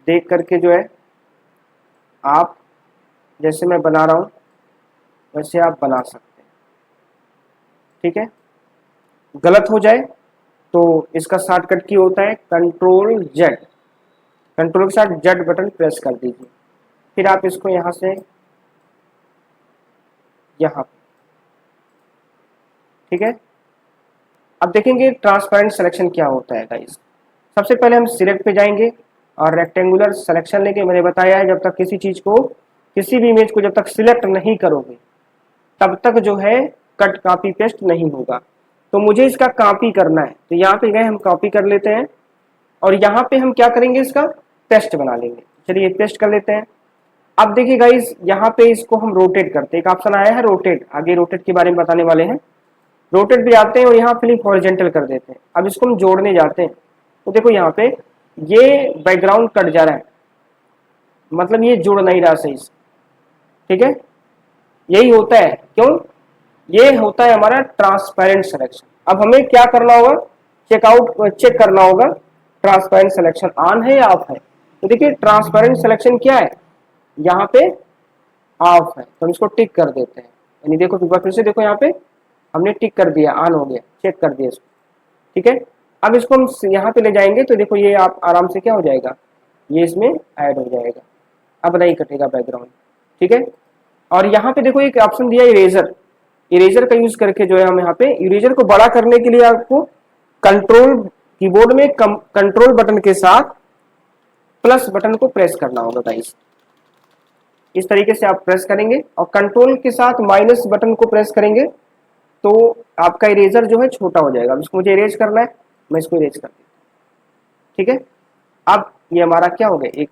देख करके जो है आप जैसे मैं बना रहा हूँ वैसे आप बना सकते हैं, ठीक है। गलत हो जाए तो इसका शॉर्टकट की होता है कंट्रोल जेड, कंट्रोल के साथ जेड बटन प्रेस कर दीजिए, फिर आप इसको यहाँ से यहाँ, ठीक है। अब देखेंगे ट्रांसपेरेंट सिलेक्शन क्या होता है गाइस। सबसे पहले हम सिलेक्ट पे जाएंगे और रेक्टेंगुलर सिलेक्शन लेंगे। मैंने बताया है जब तक किसी चीज को, किसी भी इमेज को जब तक सिलेक्ट नहीं करोगे तब तक जो है कट कॉपी पेस्ट नहीं होगा। तो मुझे इसका कॉपी करना है, तो यहाँ पे गए हम कॉपी कर लेते हैं और यहाँ पे हम क्या करेंगे इसका पेस्ट बना लेंगे। चलिए पेस्ट कर लेते हैं। अब देखिए गाइस यहाँ पे इसको हम रोटेट करते हैं, एक ऑप्शन आया है रोटेट, आगे रोटेट के बारे में बताने वाले हैं। रोटेट भी आते हैं और यहाँ फ्लिप हॉरिजॉन्टल कर देते हैं। अब इसको हम जोड़ने जाते हैं तो देखो यहाँ पे ये बैकग्राउंड कट जा रहा है, मतलब ये जुड़ नहीं रहा सही से, ठीक है। यही होता है, क्यों? ये होता है हमारा ट्रांसपेरेंट सिलेक्शन। अब हमें क्या करना होगा, चेक करना होगा ट्रांसपेरेंट सिलेक्शन ऑन है या ऑफ है। तो देखिए ट्रांसपेरेंट सिलेक्शन क्या है, यहाँ पे ऑफ है, तो हम इसको टिक कर देते हैं। यानी देखो फिर से देखो यहाँ पे हमने टिक कर दिया, ऑन हो गया, चेक कर दिया इसको, ठीक है। अब इसको हम यहाँ पे ले जाएंगे तो देखो ये आप आराम से क्या हो जाएगा, ये इसमें ऐड हो जाएगा, अब नहीं कटेगा बैकग्राउंड, ठीक है। और यहाँ पे देखो एक ऑप्शन दिया इरेजर, इरेजर का यूज करके जो है हम यहाँ पे इरेजर को बड़ा करने के लिए आपको कंट्रोल कीबोर्ड में कंट्रोल बटन के साथ प्लस बटन को प्रेस करना होगा गाइस। इस तरीके से आप प्रेस करेंगे और कंट्रोल के साथ माइनस बटन को प्रेस करेंगे तो आपका इरेजर जो है छोटा हो जाएगा। इसको मुझे इरेज करना है, मैं इसको इरेज कर देता हूं, ठीक है। अब ये हमारा क्या हो गया, एक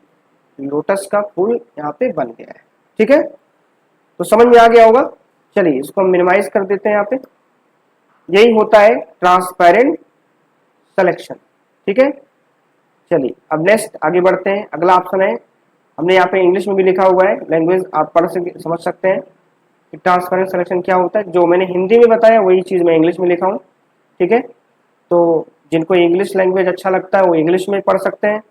लोटस का फूल यहाँ पे बन गया है, ठीक है। तो समझ में आ गया होगा। चलिए इसको हम मिनिमाइज कर देते हैं यहाँ पे। यही होता है ट्रांसपेरेंट सिलेक्शन, ठीक है। चलिए अब नेक्स्ट आगे बढ़ते हैं। अगला ऑप्शन है, हमने यहाँ पे इंग्लिश में भी लिखा हुआ है, लैंग्वेज आप पढ़ सके समझ सकते हैं कि ट्रांसपेरेंट सिलेक्शन क्या होता है। जो मैंने हिंदी में बताया वही चीज़ मैं इंग्लिश में लिखा हूँ, ठीक है। तो जिनको इंग्लिश लैंग्वेज अच्छा लगता है वो इंग्लिश में पढ़ सकते हैं,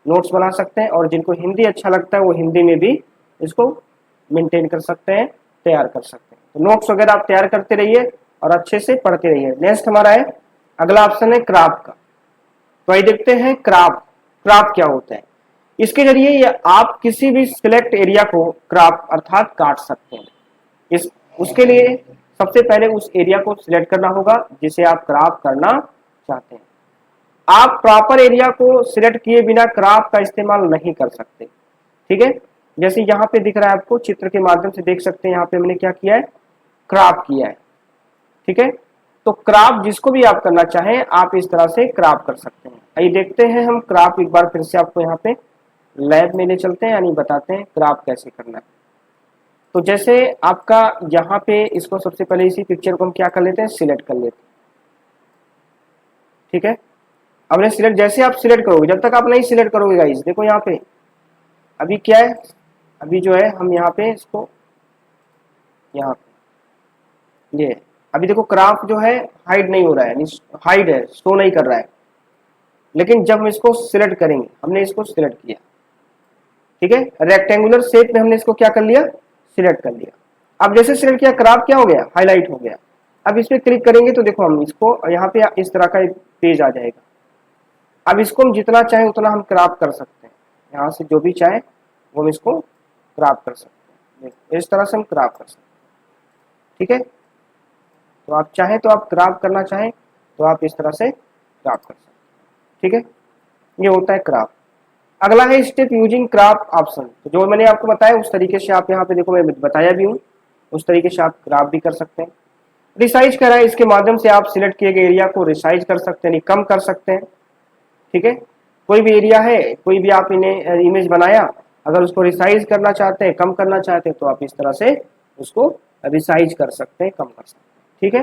नोट्स बना सकते हैं, और जिनको हिंदी अच्छा लगता है वो हिंदी में भी इसको मेंटेन कर सकते हैं, तैयार कर सकते हैं। तो नोट्स वगैरह आप तैयार करते रहिए और अच्छे से पढ़ते रहिए। नेक्स्ट हमारा है, अगला ऑप्शन है क्राफ्ट का। तो आइए देखते हैं क्राफ्ट, क्राफ्ट क्या होता है। इसके जरिए ये आप किसी भी सिलेक्ट एरिया को क्राफ्ट अर्थात काट सकते हैं। उसके लिए सबसे पहले उस एरिया को सिलेक्ट करना होगा जिसे आप क्रॉप करना चाहते हैं। आप प्रॉपर एरिया को सिलेक्ट किए बिना क्रॉप का इस्तेमाल नहीं कर सकते, ठीक है। जैसे यहाँ पे दिख रहा है आपको, चित्र के माध्यम से देख सकते हैं, यहाँ पे हमने क्या किया है, क्रॉप किया है, ठीक है। तो क्रॉप जिसको भी आप करना चाहें आप इस तरह से क्रॉप कर सकते हैं। आइए देखते हैं हम क्रॉप, एक बार फिर से आपको यहाँ पे लैब में ले चलते हैं, यानी बताते हैं क्रॉप कैसे करना है। तो जैसे आपका यहाँ पे इसको सबसे पहले इसी पिक्चर को हम क्या कर लेते हैं, सिलेक्ट कर लेते हैं, ठीक है। हमने सिलेक्ट, जैसे आप सिलेक्ट करोगे, जब तक आप नहीं सिलेक्ट करोगे गाइस, देखो यहाँ पे अभी क्या है, अभी जो है हम यहाँ पे इसको, यहाँ पे ये अभी देखो क्राफ्ट जो है हाइड नहीं हो रहा है, हाइड है, शो नहीं कर रहा है। लेकिन जब हम इसको सिलेक्ट करेंगे, हमने इसको सिलेक्ट किया, ठीक है, रेक्टेंगुलर शेप में हमने इसको क्या कर लिया, सिलेक्ट कर लिया। अब जैसे सिलेक्ट किया क्राफ्ट क्या हो गया, हाईलाइट हो गया। अब इस पर क्लिक करेंगे तो देखो हम इसको यहाँ पे इस तरह का एक पेज आ जाएगा। अब इसको हम जितना चाहे उतना हम क्रॉप कर सकते हैं, यहाँ से जो भी चाहे वो हम इसको क्रॉप कर सकते हैं, इस तरह से हम क्रॉप कर सकते हैं, ठीक है। तो आप चाहें तो आप क्रॉप करना चाहें तो आप इस तरह से क्रॉप कर सकते हैं, ठीक है। ये होता है क्रॉप। अगला है स्टेप यूजिंग क्रॉप ऑप्शन। तो जो मैंने आपको बताया उस तरीके से आप यहाँ पे देखो, मैं बताया भी हूँ, उस तरीके से आप क्रॉप भी कर सकते हैं। रिसाइज करा है, इसके माध्यम से आप सिलेक्ट किए गए एरिया को रिसाइज कर सकते हैं, कम कर सकते हैं, ठीक है। कोई भी एरिया है, कोई भी आप इन्हें इमेज बनाया, अगर उसको रिसाइज करना चाहते हैं, कम करना चाहते हैं, तो आप इस तरह से उसको रिसाइज कर सकते हैं, कम कर सकते हैं, ठीक है।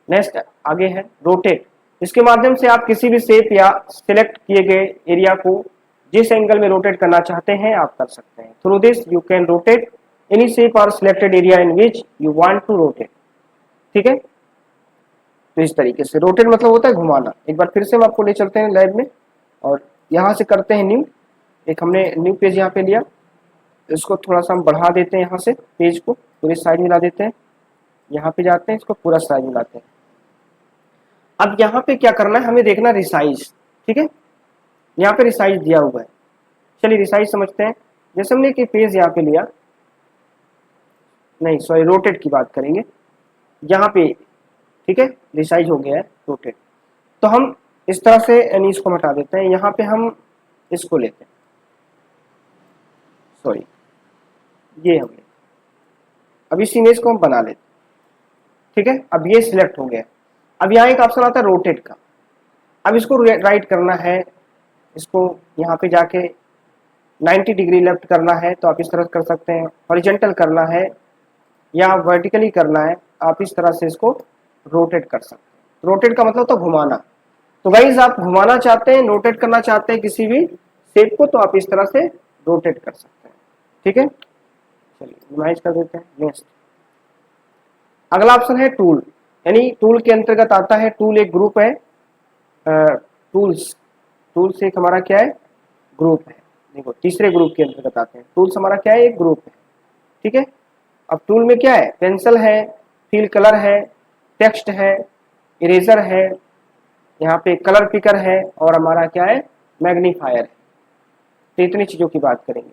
नेक्स्ट आगे है रोटेट। इसके माध्यम से आप किसी भी शेप या सिलेक्ट किए गए एरिया को जिस एंगल में रोटेट करना चाहते हैं आप कर सकते हैं। Through this you can rotate any shape और selected area in which you want to rotate, ठीक है। तो इस तरीके से रोटेट मतलब होता है घुमाना। एक बार फिर से हम आपको ले चलते हैं लैब में और यहाँ से करते हैं न्यू। एक हमने न्यू पेज यहाँ पे लिया, इसको थोड़ा सा हम बढ़ा देते हैं, यहाँ से पेज को पूरे साइज मिला देते हैं, यहाँ पे जाते हैं, इसको पूरा साइज मिलाते हैं। अब यहाँ पे क्या करना है, हमें देखना रिसाइज, ठीक है। यहाँ पे रिसाइज दिया हुआ है, चलिए रिसाइज समझते हैं। जैसे हमने एक पेज यहाँ पे लिया, नहीं सॉरी रोटेट की बात करेंगे, यहाँ पे ठीक है रिसाइज हो गया है रोटेट। तो हम इस तरह से यानी इसको हटा देते हैं, यहाँ पे हम इसको लेते हैं, सॉरी ये हमने, अब इस इमेज को हम बना लेते हैं, ठीक है। अब ये सिलेक्ट हो गया। अब यहाँ एक ऑप्शन आता है रोटेट का। अब इसको राइट करना है, इसको यहाँ पे जाके 90 डिग्री लेफ्ट करना है तो आप इस तरह कर सकते हैं, हॉरिजॉन्टल करना है या वर्टिकली करना है, आप इस तरह से इसको रोटेट कर सकते हैं। रोटेट का मतलब तो घुमाना। तो गाइस आप घुमाना चाहते हैं, रोटेट करना चाहते हैं किसी भी शेप को, तो आप इस तरह से रोटेट कर सकते हैं, ठीक है। चलिए मिनिमाइज कर देते हैं। नेक्स्ट अगला ऑप्शन है टूल, यानी टूल के अंतर्गत आता है, टूल एक ग्रुप है, टूल्स, टूल्स एक हमारा क्या है, ग्रुप है। देखो तीसरे ग्रुप के अंतर्गत आते हैं। टूल्स हमारा क्या है, एक ग्रुप है, ठीक है। अब टूल में क्या है, पेंसिल है, फिल कलर है, टेक्स्ट है, इरेजर है, यहाँ पे कलर पिकर है और हमारा क्या है, मैग्नीफायर है। तो इतनी चीजों की बात करेंगे।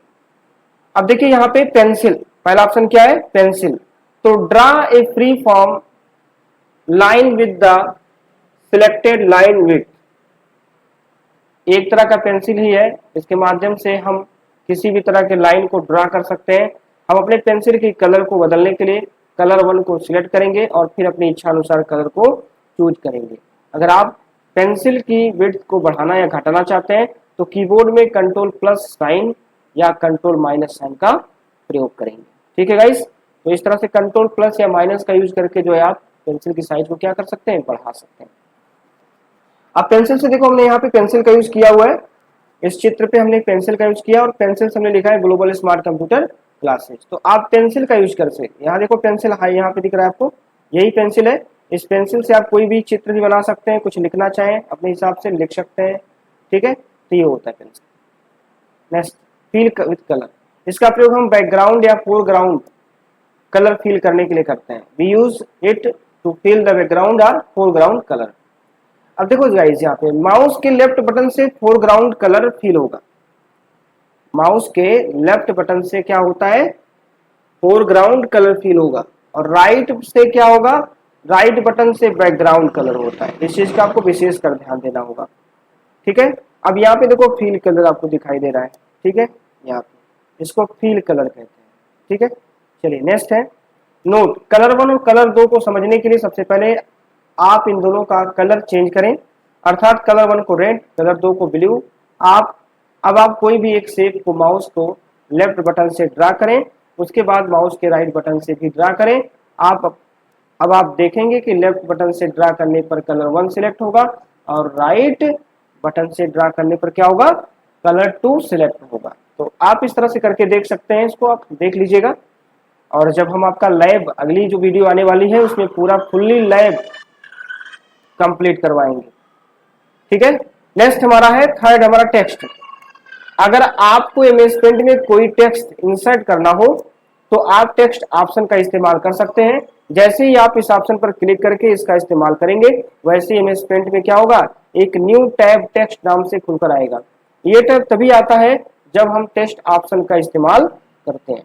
अब देखिए यहाँ पे पेंसिल, पहला ऑप्शन क्या है, पेंसिल। तो draw a free form line with the selected line width. एक तरह का पेंसिल ही है, इसके माध्यम से हम किसी भी तरह के लाइन को ड्रा कर सकते हैं। हम अपने पेंसिल के कलर को बदलने के लिए कलर 1 को सिलेक्ट करेंगे और फिर अपनी इच्छा अनुसार कलर को चूज करेंगे। अगर आप पेंसिल की विड्थ को बढ़ाना या घटाना चाहते हैं तो कीबोर्ड में कंट्रोल प्लस साइन या कंट्रोल माइनस साइन का प्रयोग करेंगे, ठीक है गाइस। तो इस तरह से कंट्रोल प्लस या माइनस का यूज करके जो है आप पेंसिल की साइज को क्या कर सकते हैं, बढ़ा सकते हैं। अब पेंसिल से देखो हमने यहाँ पे पेंसिल का यूज किया हुआ है, इस चित्र पे हमने पेंसिल का यूज किया और पेंसिल से हमने लिखा है ग्लोबल स्मार्ट कंप्यूटर क्लासेस। तो आप पेंसिल का यूज कर सकते, यहाँ देखो पेंसिल हाई यहाँ पे दिख रहा है आपको, यही पेंसिल है। इस पेंसिल से आप कोई भी चित्र भी बना सकते हैं, कुछ लिखना चाहें अपने हिसाब से लिख सकते हैं, ठीक है। तो ये होता है pencil. Next fill with colour, इसका प्रयोग हम बैकग्राउंड या फोरग्राउंड कलर फिल करने के लिए करते हैं। We use it to fill the background और फोरग्राउंड कलर। अब देखो गाइस यहाँ पे माउस के लेफ्ट बटन से फोरग्राउंड कलर फिल होगा, माउस के लेफ्ट बटन से क्या होता है, फोरग्राउंड कलर फिल होगा। और राइट से क्या होगा, राइट बटन से बैकग्राउंड कलर होता है। इस चीज का आपको विशेष कर ध्यान देना होगा, ठीक है। अब यहाँ पे देखो फील कलर आपको दिखाई दे रहा है, ठीक है, यहाँ पे इसको फील कलर कहते हैं, ठीक है। चलिए नेक्स्ट है नोट। कलर 1 और कलर 2 को समझने के लिए सबसे पहले आप इन दोनों का कलर चेंज करें, अर्थात कलर 1 को रेड, कलर 2 को ब्लू। आप कोई भी एक शेप को माउस को लेफ्ट बटन से ड्रा करें, उसके बाद माउस के राइट बटन से भी ड्रा करें। अब आप देखेंगे कि लेफ्ट बटन से ड्रा करने पर कलर 1 सिलेक्ट होगा और राइट बटन से ड्रा करने पर क्या होगा, कलर 2 सिलेक्ट होगा। तो आप इस तरह से करके देख सकते हैं, इसको आप देख लीजिएगा। और जब हम आपका लैब अगली जो वीडियो आने वाली है उसमें पूरा फुल्ली लैब कंप्लीट करवाएंगे, ठीक है। नेक्स्ट हमारा है थर्ड हमारा टेक्स्ट। अगर आपको एमएस पेंट में कोई टेक्स्ट इंसर्ट करना हो तो आप टेक्स्ट ऑप्शन का इस्तेमाल कर सकते हैं। जैसे ही आप इस ऑप्शन पर क्लिक करके इसका इस्तेमाल करेंगे वैसे एमएस पेंट में क्या होगा, एक न्यू टैब टेक्स्ट नाम से खुलकर आएगा। ये टैब तभी आता है जब हम टेक्स्ट ऑप्शन का इस्तेमाल करते हैं,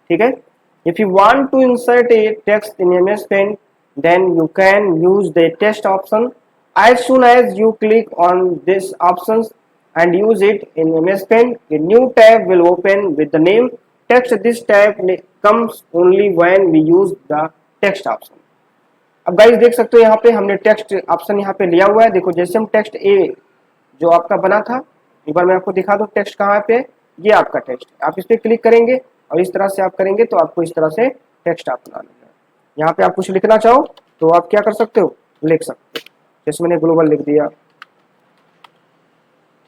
ठीक है। If you want to insert a text in MS Paint then you can use the text option. As soon as you click on this options and use it in MS Paint, a new tab will open with the name text. This tab comes only when we use the text option. अब गाइस देख सकते हो यहाँ पे हमने टेक्स्ट ऑप्शन यहाँ पे लिया हुआ है। देखो जैसे हम टेक्स्ट ए जो आपका बना था, एक बार मैं आपको दिखा दूँ टेक्स्ट कहाँ पे, ये आपका टेक्स्ट, आप इस पर क्लिक करेंगे और इस तरह से आप करेंगे तो आपको इस तरह से टेक्स्ट ऑप्शन आना है। यहाँ पे आप कुछ लिखना चाहो तो आप क्या कर सकते हो, लिख सकते हो। जैसे मैंने ग्लोबल लिख दिया,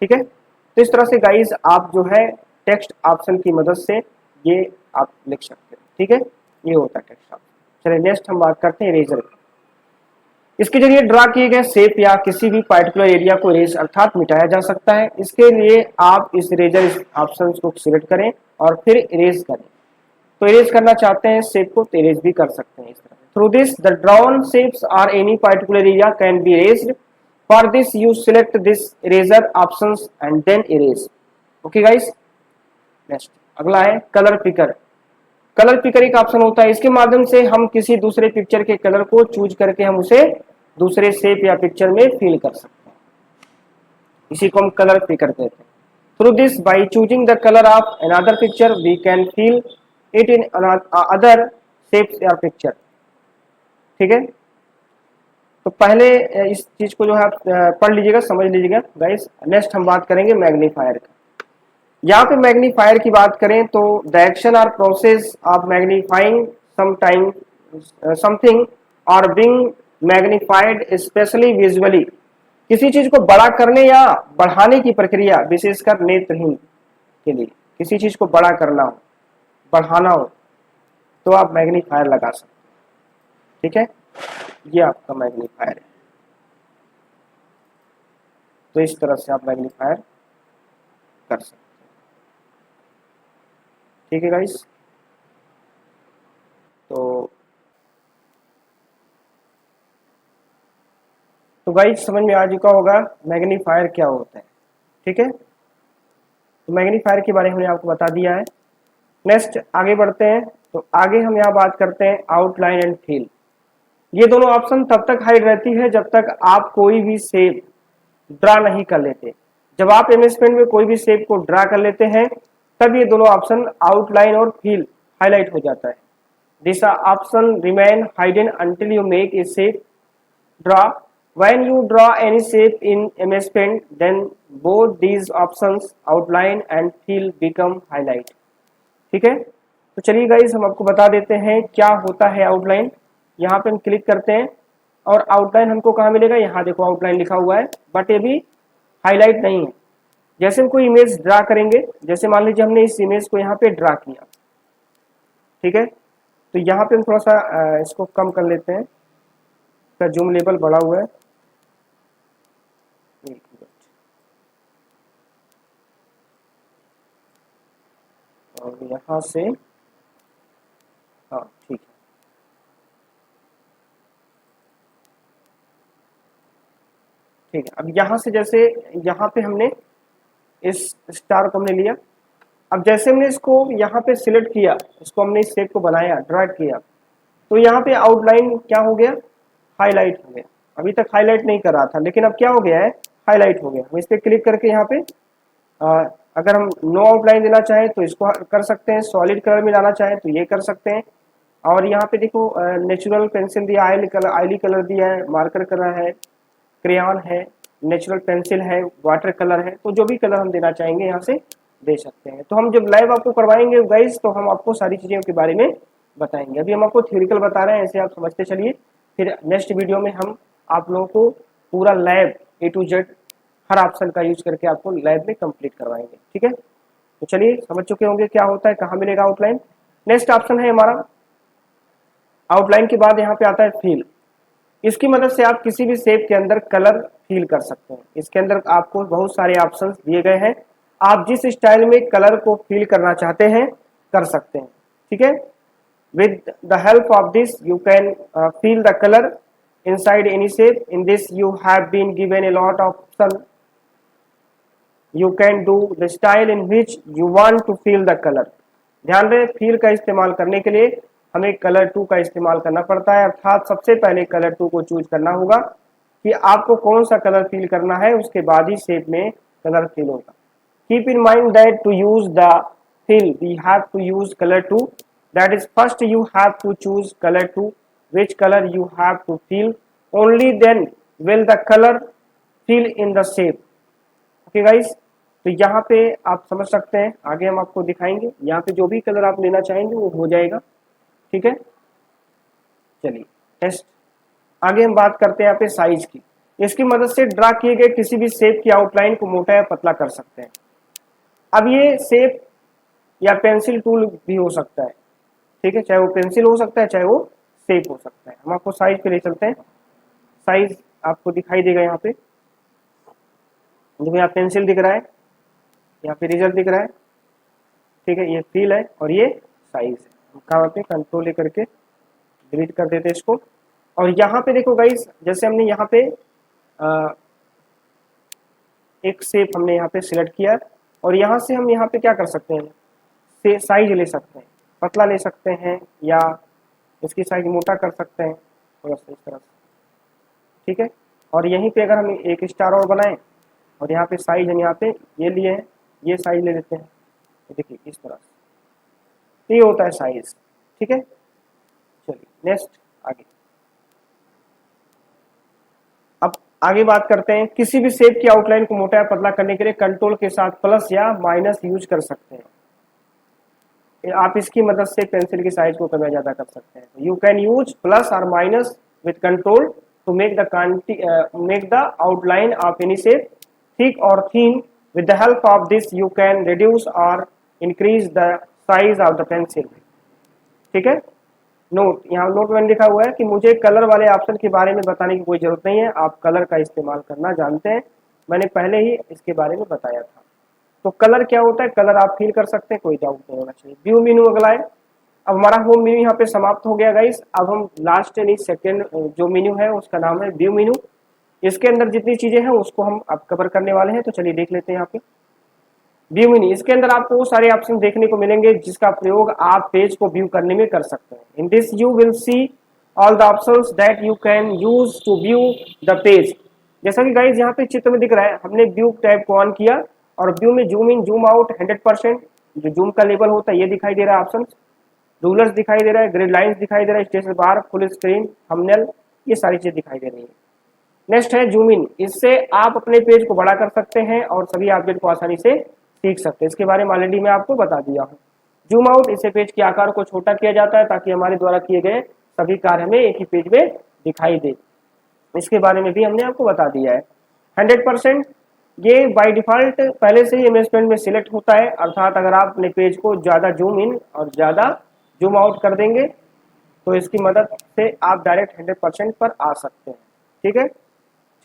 ठीक है। तो इस तरह से गाइस आप जो है टेक्स्ट ऑप्शन की मदद से ये आप लिख सकते हो, ठीक है। ये होता है टेक्स्ट ऑप्शन। चलिए नेक्स्ट हम बात करते हैं इरेजर। इसके जरिए ड्रा किए गए शेप या किसी भी पर्टिकुलर एरिया को इरेज अर्थात मिटाया जा सकता है। इसके लिए आप इस इरेजर ऑप्शन को सिलेक्ट करें और फिर इरेज करें। तो इरेज करना चाहते हैं शेप को तो इरेज भी कर सकते हैं इस तरह। Through this the drawn shapes are any particular area can be erased. For this you select this eraser options and then erase. Okay guys. Next अगला है कलर पिकर। कलर पिकर एक ऑप्शन होता है, इसके माध्यम से हम किसी दूसरे पिक्चर के कलर को चूज करके हम उसे दूसरे शेप या पिक्चर में फिल कर सकते हैं। इसी को हम कलर पिकर कहते हैं। Through this by choosing the colour of another picture we can fill it in other shapes या पिक्चर, ठीक है। तो पहले इस चीज को जो है पढ़ लीजिएगा, समझ लीजिएगा गाइस। नेक्स्ट हम बात करेंगे मैग्नीफायर का। यहाँ पे मैग्नीफायर की बात करें तो द एक्शन और प्रोसेस ऑफ मैग्नीफाइंग समथिंग और बीइंग मैग्नीफाइड स्पेशली विजुअली। किसी चीज को बड़ा करने या बढ़ाने की प्रक्रिया, विशेषकर नेत्रहीन के लिए किसी चीज को बड़ा करना हो, बढ़ाना हो तो आप मैग्नीफायर लगा सकते हैं, ठीक है। ये आपका मैग्नीफायर है। तो इस तरह से आप मैग्नीफायर कर सकते हैं, ठीक है गाइस। तो गाइस समझ में आ चुका होगा मैग्नीफायर क्या होता है, ठीक है। तो मैग्नीफायर के बारे में हमने आपको बता दिया है। नेक्स्ट आगे बढ़ते हैं। तो आगे हम यहाँ बात करते हैं आउटलाइन एंड फिल। ये दोनों ऑप्शन तब तक हाइड रहती है जब तक आप कोई भी शेप ड्रा नहीं कर लेते। जब आप एमएस पेंट में कोई भी शेप को ड्रा कर लेते हैं तब ये दोनों ऑप्शन आउटलाइन और फिल हाईलाइट हो जाता है। This option remain hidden until you make A shape draw. When you draw any shape in MS Paint, then both these options outline and fill become highlight, ठीक है। तो चलिए गाइस हम आपको बता देते हैं क्या होता है आउटलाइन। यहाँ पे हम क्लिक करते हैं और आउटलाइन हमको कहाँ मिलेगा, यहाँ देखो आउटलाइन लिखा हुआ है, बट ये भी हाईलाइट नहीं है। जैसे हम कोई इमेज ड्रा करेंगे, जैसे मान लीजिए हमने इस इमेज को यहाँ पे ड्रा किया, ठीक है। तो यहाँ पे हम थोड़ा सा इसको कम कर लेते हैं, इसका जूम लेवल बढ़ा हुआ है। और यहाँ से हाँ ठीक है, ठीक है। अब यहाँ से जैसे यहाँ पे हमने इस स्टार को हमने लिया। अब जैसे हमने इसको यहाँ पे सिलेक्ट किया, इसको हमने इस शेप को बनाया, ड्रा किया, तो यहाँ पे आउटलाइन क्या हो गया, हाईलाइट हो गया। अभी तक हाईलाइट नहीं कर रहा था, लेकिन अब क्या हो गया है, हाईलाइट हो गया। हम इस पर क्लिक करके यहाँ पे अगर हम नो आउटलाइन देना चाहें तो इसको कर सकते हैं, सॉलिड कलर में लाना चाहें तो ये कर सकते हैं। और यहाँ पे देखो नेचुरल पेंसिल दिया, आईली कलर दिया है, मार्कर कलर है, क्रेयॉन है, नेचुरल पेंसिल है, वाटर कलर है। तो जो भी कलर हम देना चाहेंगे यहाँ से दे सकते हैं। तो हम जब लाइव आपको करवाएंगे गाइस तो हम आपको सारी चीज़ों के बारे में बताएंगे। अभी हम आपको थ्योरिकल बता रहे हैं, ऐसे आप समझते चलिए। फिर नेक्स्ट वीडियो में हम आप लोगों को पूरा lab A to Z her option का यूज करके आपको लैब में कंप्लीट करवाएंगे। ठीक है, तो चलिए समझ चुके होंगे क्या होता है, कहाँ मिलेगा आउटलाइन। नेक्स्ट ऑप्शन है हमारा आउटलाइन के बाद यहाँ पे आता है फिल। इसकी मदद से आप किसी भी शेप के अंदर कलर फिल कर सकते हैं। इसके अंदर आपको बहुत सारे ऑप्शंस दिए गए हैं, आप जिस स्टाइल में कलर को फिल करना चाहते हैं कर सकते हैं। ठीक है, with the help of this you can fill the color inside any shape. In this you have been given a lot of option. You can do the style in which you want to fill the color. ध्यान रहे, फिल का इस्तेमाल करने के लिए हमें कलर टू का इस्तेमाल करना पड़ता है, अर्थात सबसे पहले कलर टू को चूज करना होगा कि आपको कौन सा कलर फिल करना है, उसके बाद ही शेप में कलर फिल होगा। Keep in mind that to use the fill we have to use color 2. That is, first you have to choose color 2, which color you have to fill, only then will the color fill in the shape. Okay guys, तो यहाँ पे आप समझ सकते हैं, आगे हम आपको दिखाएंगे। यहाँ पे जो भी कलर आप लेना चाहेंगे वो हो जाएगा। ठीक है, चलिए नेक्स्ट आगे हम बात करते हैं यहाँ पे साइज की। इसकी मदद से ड्रा किए गए किसी भी शेप की आउटलाइन को मोटा या पतला कर सकते हैं। अब ये शेप या पेंसिल टूल भी हो सकता है। ठीक है, चाहे वो पेंसिल हो सकता है, चाहे वो शेप हो सकता है। हम आपको साइज पे ले चलते हैं। साइज आपको दिखाई देगा यहाँ पे, देखो यहाँ पेंसिल दिख रहा है, यहाँ पे रिजल्ट दिख रहा है। ठीक है, ये फील है और ये साइज है। हम कहाँ पे कंट्रोल लेकर के डिलीट कर देते हैं इसको। और यहाँ पे देखो गाइस, जैसे हमने यहाँ पे एक शेप हमने यहाँ पे सिलेक्ट किया और यहाँ से हम यहाँ पे क्या कर सकते हैं, से साइज ले सकते हैं, पतला ले सकते हैं या इसकी साइज मोटा कर सकते हैं थोड़ा सा इस तरह से। ठीक है, और यहीं पे अगर हम एक स्टार और बनाएं और यहाँ पे साइज हम यहाँ पे ये लिए हैं, ये साइज ले लेते हैं, तो देखिए इस तरह से ये होता है साइज। ठीक है, चलिए नेक्स्ट आगे। अब आगे बात करते हैं, किसी भी शेप की आउटलाइन को मोटा या पतला करने के लिए कंट्रोल के साथ प्लस या माइनस यूज कर सकते हैं। आप इसकी मदद से पेंसिल की साइज को कम या ज्यादा कर सकते हैं। यू कैन यूज प्लस और minus with control to make the outline of any shape thick और thin. With the help of this you can reduce और increase the size of the pencil. ठीक है, नोट, यहाँ नोट में लिखा हुआ है कि मुझे कलर वाले ऑप्शन के बारे में बताने की कोई जरूरत नहीं है, आप कलर का इस्तेमाल करना जानते हैं। मैंने पहले ही इसके बारे में बताया था। तो कलर क्या होता है, कलर आप फील कर सकते हैं, कोई डाउट नहीं होना चाहिए। व्यू मेनू अगला है। अब हमारा होम मेन्यू यहाँ पे समाप्त हो गया गाइस। अब हम लास्ट यानी सेकेंड जो मेन्यू है उसका नाम है व्यू मेन्यू। इसके अंदर जितनी चीजें हैं उसको हम अब कवर करने वाले हैं, तो चलिए देख लेते हैं यहाँ पे व्यू मेन्यू। इसके अंदर आपको वो सारे ऑप्शन देखने को मिलेंगे जिसका प्रयोग आप पेज को व्यू करने में कर सकते हैं। In this you will see all the options that you can use to view the page. जैसा कि गाइस यहाँ पे चित्र में दिख रहा है, हमने व्यू टैब को ऑन किया और व्यू में जूम इन जूम आउट 100%, जो जूम का लेवल होता है ये दिखाई दे रहा है ऑप्शन, रूलर्स दिखाई दे रहा है, ग्रिड लाइंस दिखाई दे रहा है, status bar, full screen, thumbnail, ये सारी चीजें दिखाई दे रही है। नेक्स्ट है जूम इन। इससे आप अपने पेज को बड़ा कर सकते हैं और सभी ऑब्जेक्ट को आसानी से सीख सकते हैं। इसके बारे में ऑलरेडी मैं आपको बता दिया हूँ। जूम आउट, इससे पेज के आकार को छोटा किया जाता है ताकि हमारे द्वारा किए गए सभी कार्य हमें एक ही पेज में दिखाई दे। इसके बारे में भी हमने आपको बता दिया है। 100% ये बाय डिफॉल्ट पहले से ही एमएस पेंट में सिलेक्ट होता है, अर्थात अगर आप अपने पेज को ज्यादा जूम इन और ज्यादा जूम आउट कर देंगे तो इसकी मदद से आप डायरेक्ट 100% पर आ सकते हैं। ठीक है,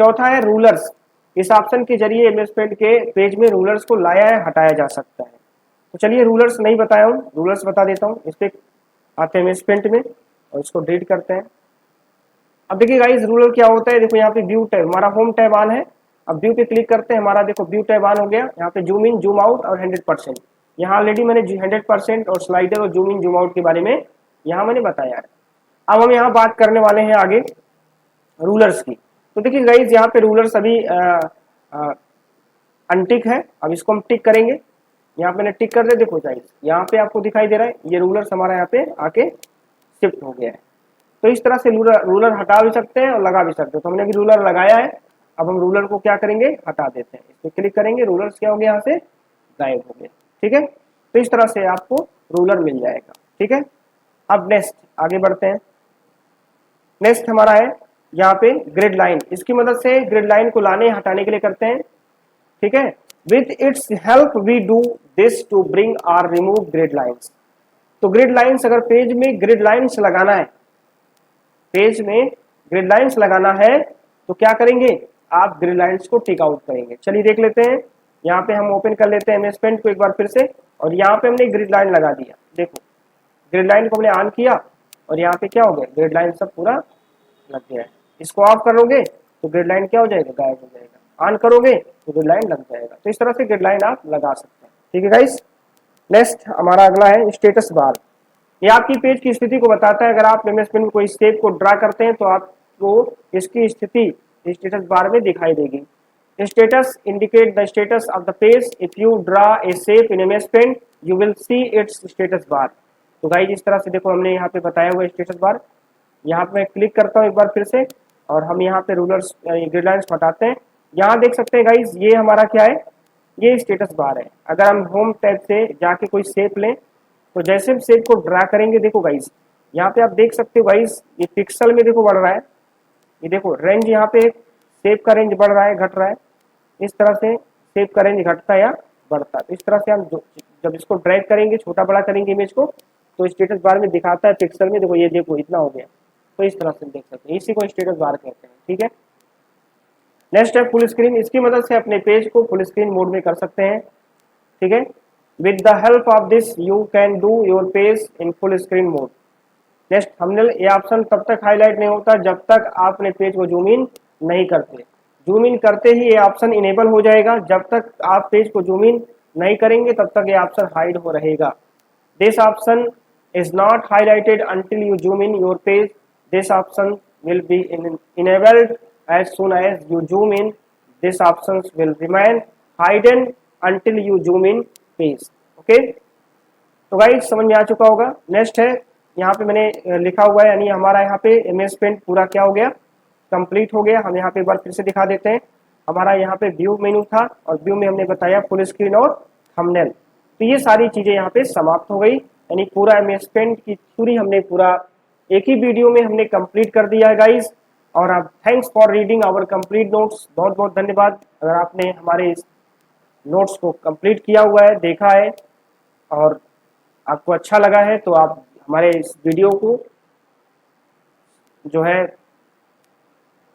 चौथा है रूलर्स। इस ऑप्शन के जरिए एमएस पेंट के पेज में रूलर्स को लाया या हटाया जा सकता है। तो चलिए रूलर्स नहीं बताया हूँ, रूलर्स बता देता हूँ। इस पे आते हैं एमएस पेंट में और इसको डिलीट करते हैं। अब देखिए गाइस रूलर क्या होता है, देखो यहाँ पे व्यू टैब, हमारा होम टैब ऑन है। अब व्यू पे क्लिक करते हैं, हमारा देखो व्यू टैब ऑन हो गया। यहाँ पे जूम इन जूम आउट और 100%, यहाँ ऑलरेडी मैंने 100% और स्लाइडर और जूम इन जूम आउट के बारे में यहाँ मैंने बताया है। अब हम यहाँ बात करने वाले हैं आगे रूलर्स की। तो देखिए गाइज यहाँ पे रूलर्स अभी अनटिक है, अब इसको हम टिक करेंगे। यहाँ पे मैंने टिक कर दिया, देखो गाइज यहाँ पे आपको दिखाई दे रहा है ये रूलर्स हमारा यहाँ पे आके शिफ्ट हो गया है। तो इस तरह से रूलर हटा भी सकते हैं और लगा भी सकते हैं। तो हमने अभी रूलर लगाया है, अब हम रूलर को क्या करेंगे, हटा देते हैं। इस पर क्लिक करेंगे, रूलर्स क्या हो गया यहाँ से गायब हो गए। ठीक है, तो इस तरह से आपको रूलर मिल जाएगा। ठीक है, अब नेक्स्ट आगे बढ़ते हैं। नेक्स्ट हमारा है यहाँ पे ग्रिड लाइन। इसकी मदद से ग्रिड लाइन को लाने हटाने के लिए करते हैं। ठीक है, with its help we do this to bring or remove grid lines. तो ग्रिड लाइन्स, अगर पेज में ग्रिड लाइन्स लगाना है, पेज में ग्रिड लाइन्स लगाना है तो क्या करेंगे, आप ग्रिड लाइन्स को टिक आउट करेंगे। चलिए देख लेते हैं, यहाँ पे हम ओपन कर लेते हैं एमएस पेंट को एक बार फिर से, और यहाँ पे हमने ग्रिड लाइन लगा दिया। देखो ग्रिड लाइन को हमने ऑन किया और यहाँ पे क्या हो गया, ग्रिड लाइन सब पूरा लग गया है। इसको ऑफ करोगे तो ग्रिड लाइन क्या हो जाएगा, गायब हो जाएगा। ऑन करोगे तो ग्रिड लाइन लग जाएगा। तो इस तरह से ग्रिड लाइन आप लगा सकते हैं। ठीक है गाइस, नेक्स्ट हमारा अगला है स्टेटस बार। ये आपकी पेज की स्थिति को बताता है। अगर आप एमएस पेंट में कोई स्टेप को ड्रा करते हैं तो आपको इसकी स्थिति स्टेटस बार में दिखाई देगी। Status indicate the status of the page. If you draw a shape in MS paint you will see its status bar. तो गाइस इस तरह से देखो हमने यहाँ पे बताया हुआ स्टेटस बार। यहाँ पे मैं क्लिक करता हूँ एक बार फिर से और हम यहाँ पे रूलर्स ग्रिड लाइन्स हटाते हैं। यहाँ देख सकते हैं गाइस ये हमारा क्या है, ये स्टेटस बार है। अगर हम होम टैब से जाके कोई शेप लें तो जैसे हम शेप को ड्रा करेंगे, देखो गाइस यहाँ पे आप देख सकते हो गाइस ये पिक्सल में देखो बढ़ रहा है। ये देखो रेंज यहाँ पे शेप का रेंज बढ़ रहा है, घट रहा है। इस तरह से शेप का रेंज घटता है या बढ़ता है। तो इस तरह से हम जब इसको ड्रैग करेंगे, छोटा बड़ा करेंगे इमेज को, तो स्टेटस बार में दिखाता है पिक्सल में, देखो ये देखो इतना हो गया। तो इस तरह से देख सकते हैं, इसी को स्टेटस बार कहते हैं। ठीक है, नेक्स्ट है फुल स्क्रीन। इसकी मदद से अपने पेज को फुल स्क्रीन मोड में कर सकते हैं। ठीक है, with the help of this you can do your page in full screen mode. Next thumbnail, ये ऑप्शन तब तक हाईलाइट नहीं होता जब तक आप अपने पेज को जूम इन नहीं करते। जूम इन करते ही ये ऑप्शन इनेबल हो जाएगा। जब तक आप पेज को जूम इन नहीं करेंगे तब तक ये ऑप्शन हाइड हो रहेगा। This option is not highlighted until you zoom in your page. This option will be enabled as soon as you zoom in. This options will remain hidden until you zoom in page. Okay, तो गाइस समझ में आ चुका होगा। नेक्स्ट है यहाँ पे मैंने लिखा हुआ है, यानी हमारा यहाँ पे एमएस पेंट पूरा क्या हो गया, कंप्लीट हो गया। हम यहाँ पे एक बार फिर से दिखा देते हैं। हमारा यहाँ पे व्यू मेनू था और व्यू में हमने बताया फुल स्क्रीन और थंबनेल। तो ये सारी चीजें यहाँ पे समाप्त हो गई, यानी पूरा एमएस पेंट की थ्योरी हमने पूरा एक ही वीडियो में हमने कंप्लीट कर दिया है गाइस। और आप thanks for reading our complete notes, बहुत बहुत धन्यवाद अगर आपने हमारे इस नोट्स को कंप्लीट किया हुआ है, देखा है और आपको अच्छा लगा है तो आप हमारे इस वीडियो को जो है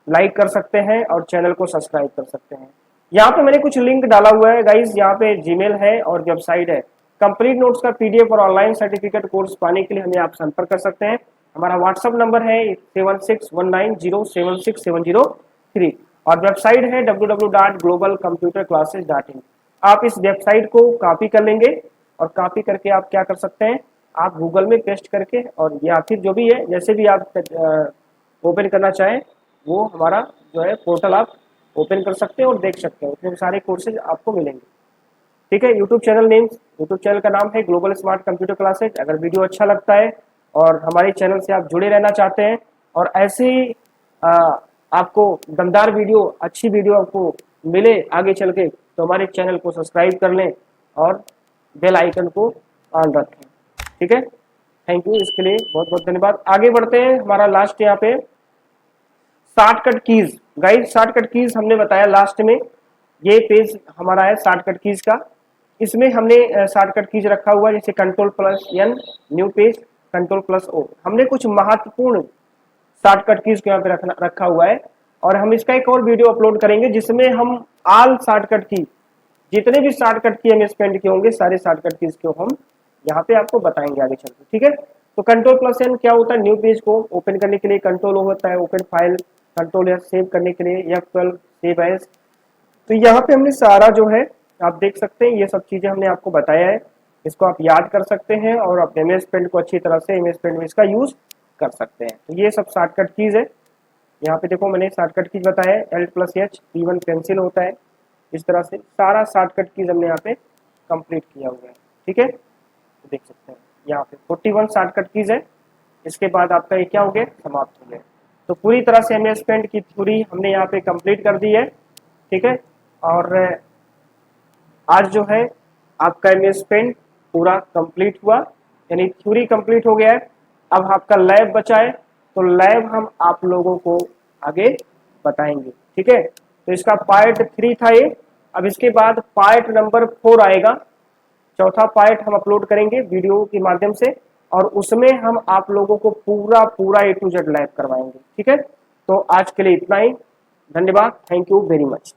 लाइक कर सकते हैं और चैनल को सब्सक्राइब कर सकते हैं। यहाँ पे मैंने कुछ लिंक डाला हुआ है गाइस, यहाँ पे जीमेल है और वेबसाइट है। कंप्लीट नोट्स का पीडीएफ और ऑनलाइन सर्टिफिकेट कोर्स पाने के लिए हमें आप संपर्क कर सकते हैं। हमारा व्हाट्सएप नंबर है 7619076703 और वेबसाइट है www.globalcomputerclasses.in। आप इस वेबसाइट को कॉपी कर लेंगे और कॉपी करके आप क्या कर सकते हैं, आप गूगल में पेस्ट करके और या फिर जो भी है जैसे भी आप ओपन करना चाहें वो हमारा जो है पोर्टल आप ओपन कर सकते हैं और देख सकते हैं। उसमें सारे कोर्सेज आपको मिलेंगे। ठीक है, यूट्यूब चैनल का नाम है ग्लोबल स्मार्ट कंप्यूटर क्लासेज। अगर वीडियो अच्छा लगता है और हमारे चैनल से आप जुड़े रहना चाहते हैं और ऐसे ही आपको दमदार वीडियो, अच्छी वीडियो आपको मिले आगे चल के, तो हमारे चैनल को सब्सक्राइब कर लें और बेल आइकन को ऑन रखें। ठीक है, थैंक यू, इसके लिए बहुत बहुत धन्यवाद। आगे बढ़ते हैं, हमारा लास्ट यहाँ पे shortcut keys. Guys shortcut keys हमने बताया लास्ट में, ये पेज हमारा है शॉर्टकट कीज का। इसमें हमने शॉर्टकट कीज रखा हुआ है जैसे Ctrl+N न्यू पेज, Ctrl+O। हमने कुछ महत्वपूर्ण शॉर्टकट कीज को यहाँ पे रखा हुआ है और हम इसका एक और वीडियो अपलोड करेंगे जिसमें हम ऑल शॉर्टकट की, जितने भी शॉर्टकट की एमएस पेंट के होंगे सारे शॉर्टकट कीज को हम यहाँ पे आपको बताएंगे आगे चलकर। ठीक है, तो Ctrl+N क्या होता है, न्यू पेज को ओपन करने के लिए। Ctrl+O होता है ओपन फाइल, Ctrl+S सेव करने के लिए, F12 सेव एज। तो यहाँ पे हमने सारा जो है आप देख सकते हैं, ये सब चीजें हमने आपको बताया है। इसको आप याद कर सकते हैं और आप एमएस पेंट को अच्छी तरह से एमएस पेंट में इसका यूज कर सकते हैं। तो ये सब शॉर्टकट कीज है। यहाँ पे देखो मैंने शॉर्टकट कीज बताया है, Alt+H, P1 पेंसिल होता है। इस तरह से सारा शॉर्टकट कीज हमने यहाँ पे कंप्लीट किया हुआ है। ठीक है, तो देख सकते हैं यहाँ पे 41 शॉर्टकट कीज है। इसके बाद आपका ये क्या हो गया, समाप्त हो गया। तो पूरी तरह से MS पेंट की थ्योरी हमने यहाँ पे कंप्लीट कर दी है। ठीक है, और आज जो है आपका MS पेंट पूरा कंप्लीट हुआ, यानी थ्योरी कंप्लीट हो गया है। अब आपका लैब बचा है, तो लैब हम आप लोगों को आगे बताएंगे। ठीक है, तो इसका पार्ट 3 था ये। अब इसके बाद पार्ट नंबर 4 आएगा, चौथा पार्ट हम अपलोड करेंगे वीडियो के माध्यम से, और उसमें हम आप लोगों को पूरा पूरा A to Z लैब करवाएंगे। ठीक है, तो आज के लिए इतना ही। धन्यवाद, थैंक यू वेरी मच।